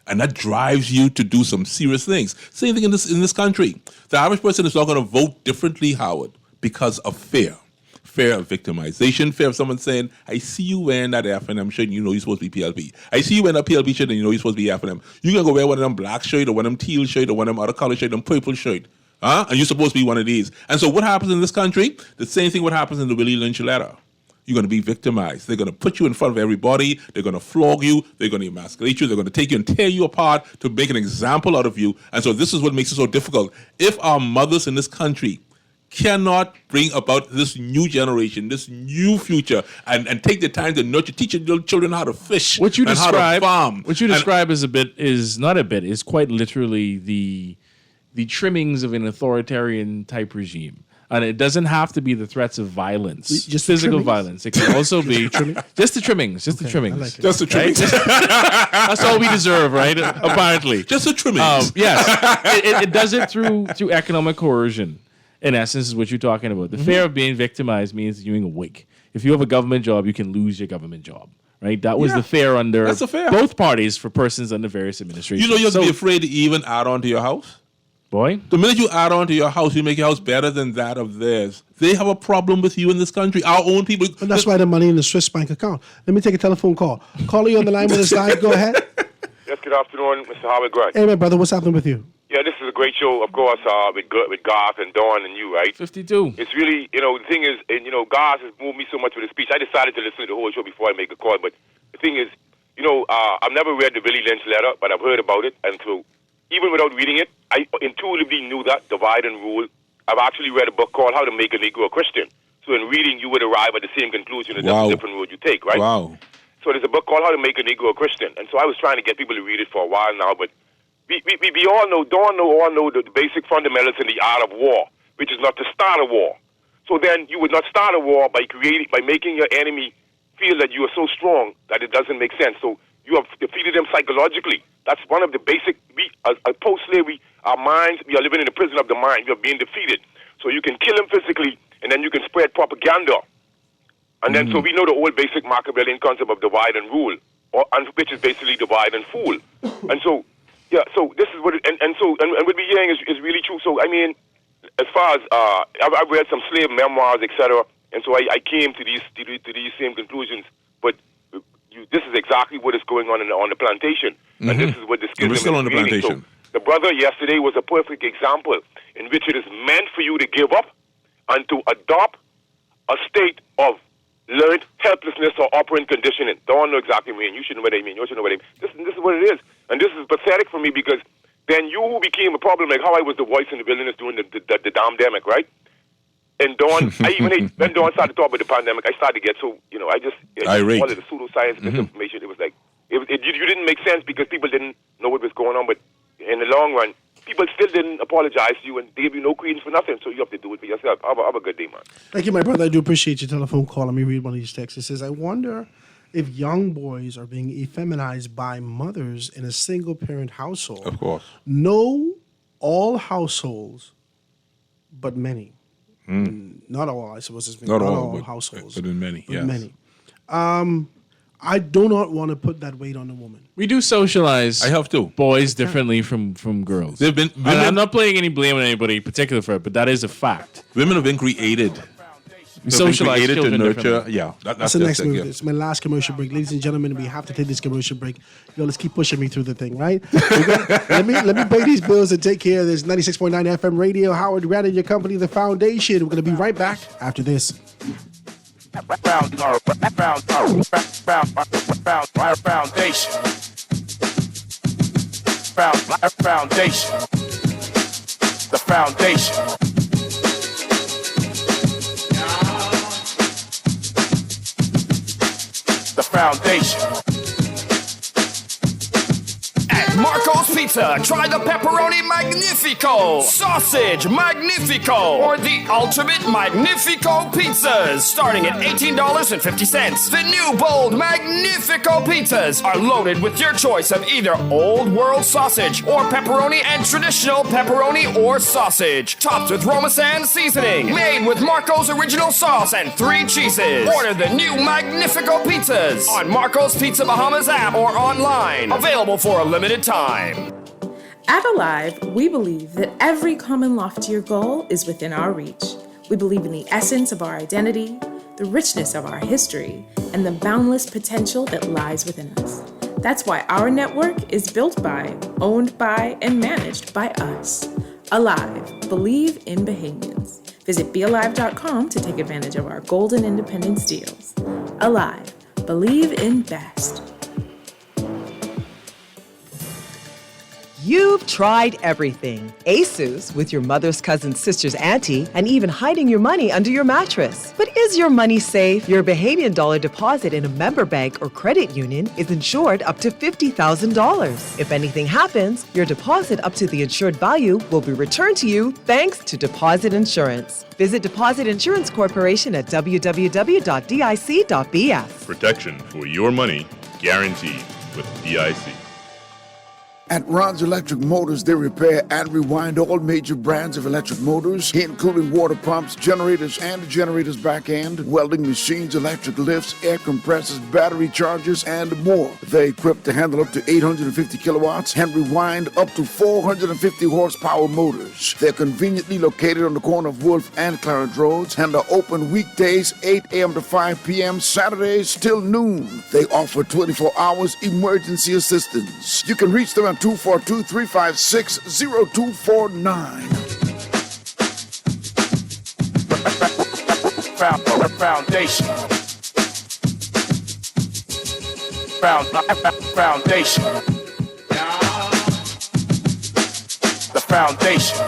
And that drives you to do some serious things. Same thing in this country. The average person is not going to vote differently, Howard, because of fear. Fear of victimization, fear of someone saying, I see you wearing that F&M shirt and you know you're supposed to be PLP. I see you wearing that PLP shirt and you know you're supposed to be F&M. You're going to go wear one of them black shirt or one of them teal shirt or one of them other color shirt, them purple shirt. And you're supposed to be one of these. And so what happens in this country? The same thing what happens in the Willie Lynch letter. You're going to be victimized. They're going to put you in front of everybody. They're going to flog you. They're going to emasculate you. They're going to take you and tear you apart to make an example out of you. And so this is what makes it so difficult. If our mothers in this country cannot bring about this new generation, this new future, and take the time to nurture, teach your little children how to fish, what you and describe, how to farm. What you describe is quite literally the trimmings of an authoritarian type regime. And it doesn't have to be the threats of violence, just physical violence. It can also be just the trimmings, just the trimmings. Like just the trimmings. Right? That's all we deserve, right? Apparently. Just the trimmings. Yes. It does it through economic coercion, in essence, is what you're talking about. The fear of being victimized means you're awake. If you have a government job, you can lose your government job. Right? That was the fear under both parties for persons under various administrations. You know you have to be afraid to even add on to your house? Boy. The minute you add on to your house, you make your house better than that of theirs. They have a problem with you in this country. Our own people. And that's why the money in the Swiss bank account. Let me take a telephone call. Caller, you on the line with us live. Go ahead. Yes, good afternoon, Mr. Howard Grant. Hey, my brother, what's happening with you? Yeah, this is a great show, of course, with Garth and Dawn and you, right? 52. It's really, the thing is, and Garth has moved me so much with his speech. I decided to listen to the whole show before I make a call, but the thing is, I've never read the Willie Lynch letter, but I've heard about it, and so even without reading it, I intuitively knew that, divide and rule. I've actually read a book called How to Make a Negro a Christian. So in reading, you would arrive at the same conclusion, it's just a different road you take, right? Wow. So there's a book called How to Make a Negro a Christian. And so I was trying to get people to read it for a while now, but we all know the basic fundamentals in the art of war, which is not to start a war. So then you would not start a war by making your enemy feel that you are so strong that it doesn't make sense. So you have defeated them psychologically. That's one of the basic, post-slavery, our minds, we are living in the prison of the mind. We are being defeated. So you can kill them physically, and then you can spread propaganda. And then, so we know the old basic Machiavellian concept of divide and rule, which is basically divide and fool. And so, so this is what, and what we're hearing is really true. So, I mean, as far as, I've read some slave memoirs, etc., and so I came to these same conclusions, but this is exactly what is going on on the plantation, and this is what the schism We're still is on the creating. plantation. So the brother yesterday was a perfect example in which it is meant for you to give up and to adopt a state of learned helplessness or operant conditioning. Don't know exactly what I mean. You should know what I mean. You should know what I mean. This is what it is, and this is pathetic for me because then you who became a problem, like how I was the voice in the wilderness during the damn-demic, right? And Dawn, when Dawn started to talk about the pandemic, I started to get so, irate. All of the pseudoscience misinformation. It was like, you didn't make sense because people didn't know what was going on. But in the long run, people still didn't apologize to you and they gave you no credence for nothing. So you have to do it for yourself. Have a good day, man. Thank you, my brother. I do appreciate your telephone call. Let me read one of these texts. It says, I wonder if young boys are being effeminized by mothers in a single-parent household. Of course. No, all households, but many. Not all, I suppose it's not all households. But in many, yes. Many. I do not want to put that weight on the woman. We do socialize. I have to. Boys differently from girls. They've been. And I'm not playing any blame on anybody in particular for it, but that is a fact. Women have been created. We socialize to children nurture. differently. Yeah, that's the next move. It's my last commercial break, ladies and gentlemen. We have to take this commercial break. Yo, let's keep pushing me through the thing, right? let me pay these bills and take care of this. 96.9 FM radio. Howard Grant and your company, The Foundation. We're going to be right back after this. Foundation. Foundation. The foundation. The foundation. At Marco's Pizza. Try the Pepperoni Magnifico, Sausage Magnifico, or the Ultimate Magnifico pizzas, starting at $18.50. The new bold Magnifico pizzas are loaded with your choice of either Old World sausage or pepperoni and traditional pepperoni or sausage, topped with Roma San seasoning, made with Marco's original sauce and 3 cheeses. Order the new Magnifico pizzas on Marco's Pizza Bahamas app or online. Available for a limited time. At Alive, we believe that every common loftier goal is within our reach. We believe in the essence of our identity, the richness of our history, and the boundless potential that lies within us. That's why our network is built by, owned by, and managed by us. Alive, believe in Bahamians. Visit BeAlive.com to take advantage of our Golden Independence deals. Alive, believe in best. You've tried everything. ASUS with your mother's cousin's sister's auntie, and even hiding your money under your mattress. But is your money safe? Your Bahamian dollar deposit in a member bank or credit union is insured up to $50,000. If anything happens, your deposit up to the insured value will be returned to you thanks to Deposit Insurance. Visit Deposit Insurance Corporation at www.dic.bf. Protection for your money guaranteed with DIC. At Ron's Electric Motors, they repair and rewind all major brands of electric motors, cooling water pumps, generators and the generator's back end, welding machines, electric lifts, air compressors, battery chargers, and more. They're equipped to handle up to 850 kilowatts and rewind up to 450 horsepower motors. They're conveniently located on the corner of Wolf and Clarence Roads and are open weekdays 8 a.m. to 5 p.m., Saturdays till noon. They offer 24 hours emergency assistance. You can reach them at 242-356-0249. Foundation. Foundation. The foundation.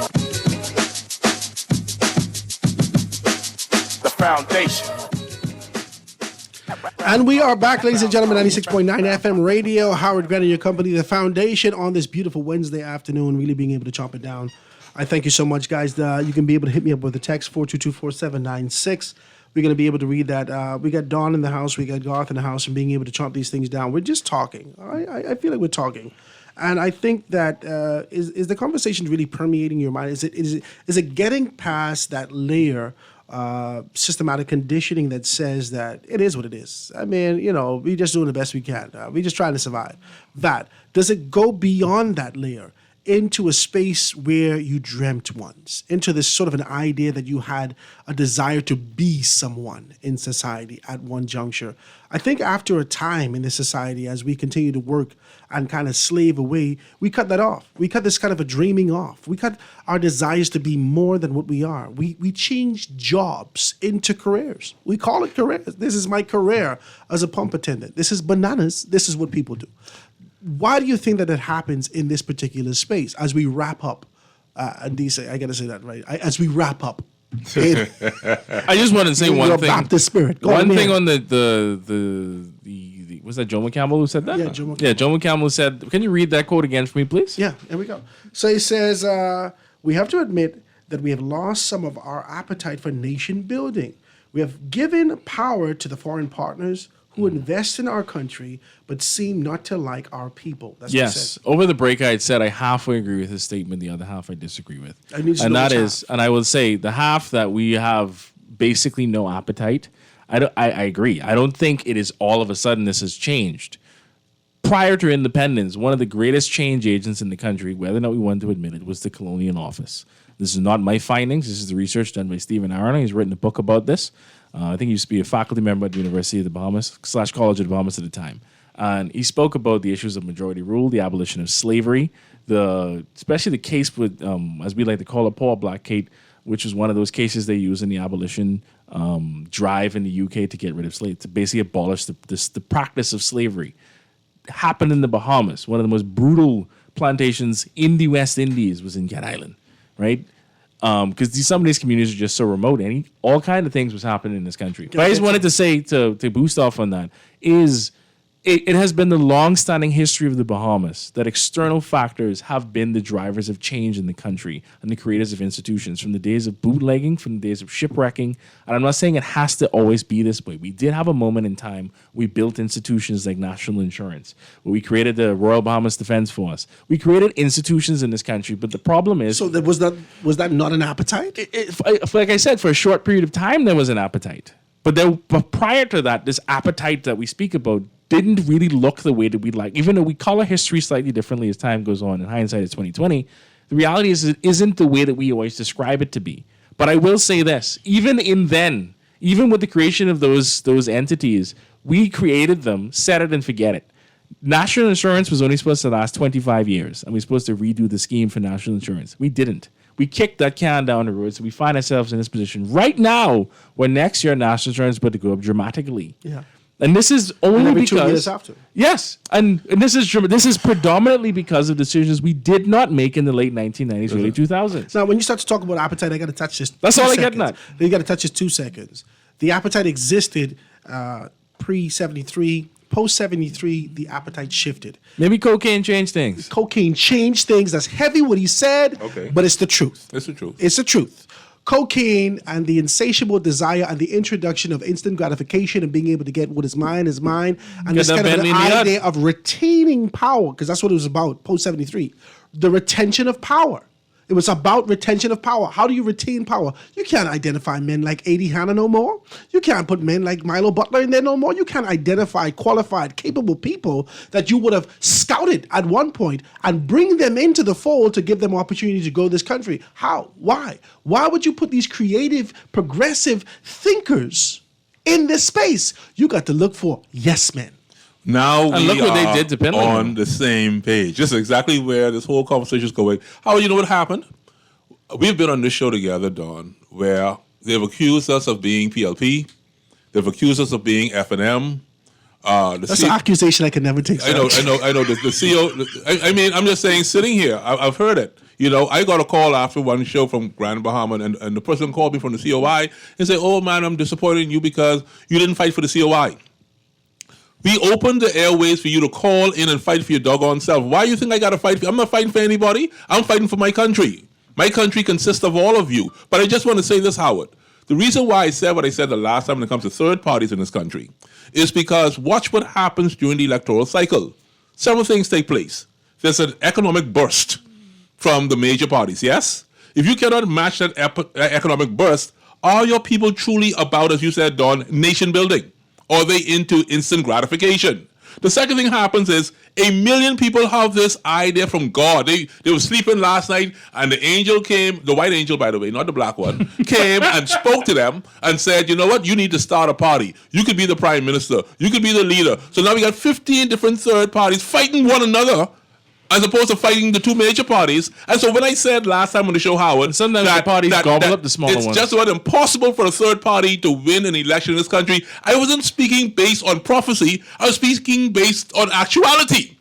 The foundation. And we are back, ladies and gentlemen, 96.9 FM radio. Howard Grant and your company, The Foundation, on this beautiful Wednesday afternoon, really being able to chop it down. I thank you so much, guys. You can be able to hit me up with a text, 422-4796. We're going to be able to read that. We got Dawn in the house. We got Garth in the house, and being able to chop these things down. We're just talking. I feel like we're talking. And I think that is the conversation really permeating your mind? Is it getting past that layer systematic conditioning that says that it is what it is? I mean, we're just doing the best we can. We're just trying to survive. Does it go beyond that layer into a space where you dreamt once, into this sort of an idea that you had a desire to be someone in society at one juncture? I think after a time in this society, as we continue to work and kind of slave away, we cut that off. We cut this kind of a dreaming off. We cut our desires to be more than what we are. We change jobs into careers. We call it careers. This is my career as a pump attendant. This is bananas. This is what people do. Why do you think that happens in this particular space as we wrap up? I got to say that right. As we wrap up. I just want to say one thing. Baptist spirit. One thing on the was that Joe McCampbell who said that? Yeah, Joe McCampbell. Yeah, Joe McCampbell said. Can you read that quote again for me, please? Yeah, here we go. So he says, we have to admit that we have lost some of our appetite for nation building. We have given power to the foreign partners who invest in our country but seem not to like our people. That's what he said. Over the break, I had said I halfway agree with his statement. The other half I disagree with. And that is, and I will say the half that we have basically no appetite. I agree. I don't think it is all of a sudden this has changed. Prior to independence, one of the greatest change agents in the country, whether or not we want to admit it, was the Colonial Office. This is not my findings. This is the research done by Stephen Arnold. He's written a book about this. I think he used to be a faculty member at the University of the Bahamas / College of the Bahamas at the time. And he spoke about the issues of majority rule, the abolition of slavery, especially the case with, as we like to call it, Paul Blackgate, which was one of those cases they used in the abolition drive in the UK to get rid of slaves, to basically abolish the practice of slavery. It happened in the Bahamas. One of the most brutal plantations in the West Indies was in Cat Island, right? Because some of these communities are just so remote, and all kind of things was happening in this country. But I just wanted to say, to boost off on that, is it has been the long-standing history of the Bahamas that external factors have been the drivers of change in the country and the creators of institutions from the days of bootlegging, from the days of shipwrecking. And I'm not saying it has to always be this way. We did have a moment in time we built institutions like National Insurance, where we created the Royal Bahamas Defense Force. We created institutions in this country, but the problem is... So was that not an appetite? Like I said, for a short period of time, there was an appetite. But prior to that, this appetite that we speak about didn't really look the way that we'd like. Even though we color history slightly differently as time goes on, in hindsight it's 2020, the reality is it isn't the way that we always describe it to be. But I will say this, even with the creation of those entities, we created them, set it and forget it. National Insurance was only supposed to last 25 years, and we were supposed to redo the scheme for National Insurance. We didn't. We kicked that can down the road, so we find ourselves in this position right now where next year National Insurance is about to go up dramatically. Yeah. And this is only every because 2 years after. Yes, and this is predominantly because of decisions we did not make in the late 1990s, early 2000s. Now, when you start to talk about appetite, I got to touch this. That's all I get at. You got to touch this 2 seconds. The appetite existed pre-73. Post-73, the appetite shifted. Maybe cocaine changed things. Cocaine changed things. That's heavy what he said, but it's the truth. It's the truth. It's the truth. Cocaine and the insatiable desire and the introduction of instant gratification and being able to get what is mine, and this kind of an idea of retaining power, because that's what it was about post-73. The retention of power. It was about retention of power. How do you retain power? You can't identify men like A.D. Hanna no more. You can't put men like Milo Butler in there no more. You can't identify qualified, capable people that you would have scouted at one point and bring them into the fold to give them opportunity to grow this country. How? Why? Why would you put these creative, progressive thinkers in this space? You got to look for yes men. Now and look what they did to Penland on the same page. This is exactly where this whole conversation is going. Howard, you know what happened? We've been on this show together, Don, where they've accused us of being PLP. They've accused us of being F&M. That's an accusation I can never take. I know. The CEO. I mean, I'm just saying, sitting here, I've heard it. You know, I got a call after one show from Grand Bahama, and the person called me from the COI and said, "Oh man, I'm disappointed in you because you didn't fight for the COI. We opened the airways for you to call in and fight for your doggone self. Why do you think I got to fight for you? I'm not fighting for anybody. I'm fighting for my country. My country consists of all of you. But I just want to say this, Howard. The reason why I said what I said the last time when it comes to third parties in this country is because watch what happens during the electoral cycle. Several things take place. There's an economic burst from the major parties, yes? If you cannot match that economic burst, are your people truly about, as you said, Don, nation building? Or are they into instant gratification? The second thing happens is 1 million people have this idea from God. They were sleeping last night and the angel came, the white angel, by the way, not the black one, came and spoke to them and said, you know what, you need to start a party. You could be the prime minister. You could be the leader. So now we got 15 different third parties fighting one another as opposed to fighting the two major parties. And so when I said last time on the show, Howard, sometimes the parties gobble up the smaller ones. It's just about impossible for a third party to win an election in this country. I wasn't speaking based on prophecy. I was speaking based on actuality.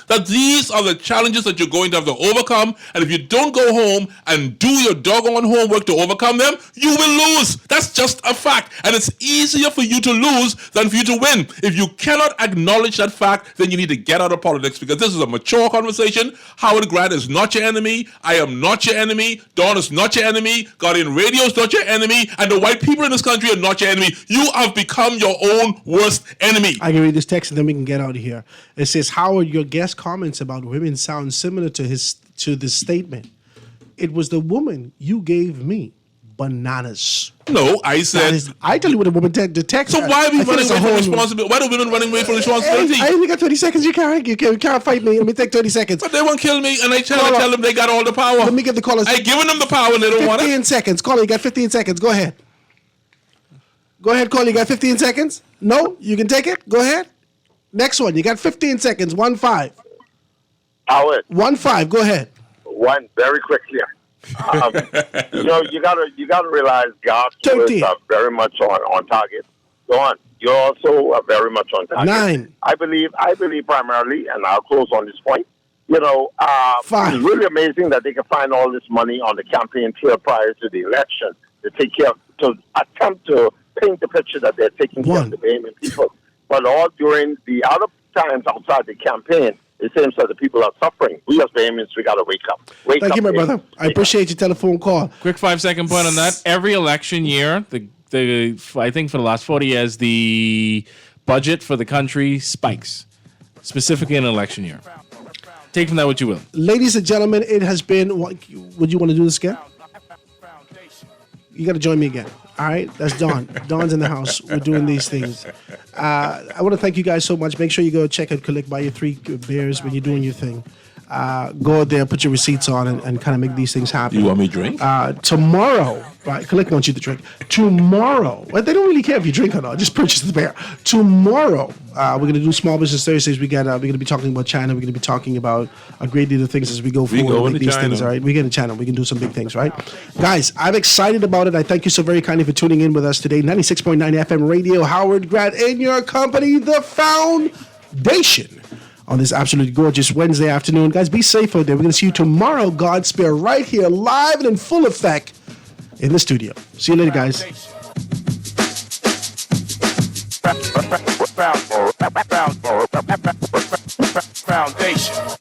That these are the challenges that you're going to have to overcome, and if you don't go home and do your doggone homework to overcome them, you will lose. That's just a fact. And it's easier for you to lose than for you to win. If you cannot acknowledge that fact, then you need to get out of politics, because this is a mature conversation. Howard Grant is not your enemy. I am not your enemy. Dawn is not your enemy. Guardian Radio is not your enemy. And the white people in this country are not your enemy. You have become your own worst enemy. I can read this text and then we can get out of here. It says, Howard, your guest comments about women sound similar to this statement. It was the woman you gave me bananas. No, I said. I tell you what a woman the text. So why are we running away from responsibility? Why are women running away from responsibility? I only got 30 seconds. You can't fight me. Let me take 30 seconds. But they won't kill me, and I tell them they got all the power. Let me get the callers. I given them the power, and they don't want it. 15 seconds. Caller, you got 15 seconds. Go ahead. Go ahead, caller. You got 15 seconds. No, you can take it. Go ahead. Next one. You got 15 seconds. 1-5. Howard. 1-5. Go ahead. One very quickly. You know, you gotta realize God's words are very much on target. Go on. You're also very much on target. 9. I believe primarily, and I'll close on this point. You know, 5. It's really amazing that they can find all this money on the campaign trail prior to the election to take care of, to attempt to paint the picture that they're taking care of the Bahamian people. But all during the other times outside the campaign, it seems that the people are suffering. We as Bahamians, we got to wake up. Wake Thank up, you, my Bahamians. brother. I appreciate your telephone call. Quick 5-second point on that. Every election year, I think for the last 40 years, the budget for the country spikes, specifically in an election year. Take from that what you will. Ladies and gentlemen, it has been. Would you want to do this again? You got to join me again. All right, that's Don. Don's in the house. We're doing these things. I want to thank you guys so much. Make sure you go check out Collect, buy your 3 beers when you're doing your thing. Go out there, put your receipts on, and kind of make these things happen. You want me to drink? Tomorrow, right? Collect wants you to drink. Tomorrow, well, they don't really care if you drink or not. Just purchase the beer. Tomorrow, we're going to do Small Business Thursdays. We're going to be talking about China. We're going to be talking about a great deal of things as we go forward. go Make into these China. things, all right? We get in China. We can do some big things, right? Guys, I'm excited about it. I thank you so very kindly for tuning in with us today. 96.9 FM Radio, Howard Grant, in your company, The Foundation, on this absolutely gorgeous Wednesday afternoon. Guys, be safe out there. We're going to see you tomorrow, God spare, right here, live and in full effect in the studio. See you later, guys. Foundation.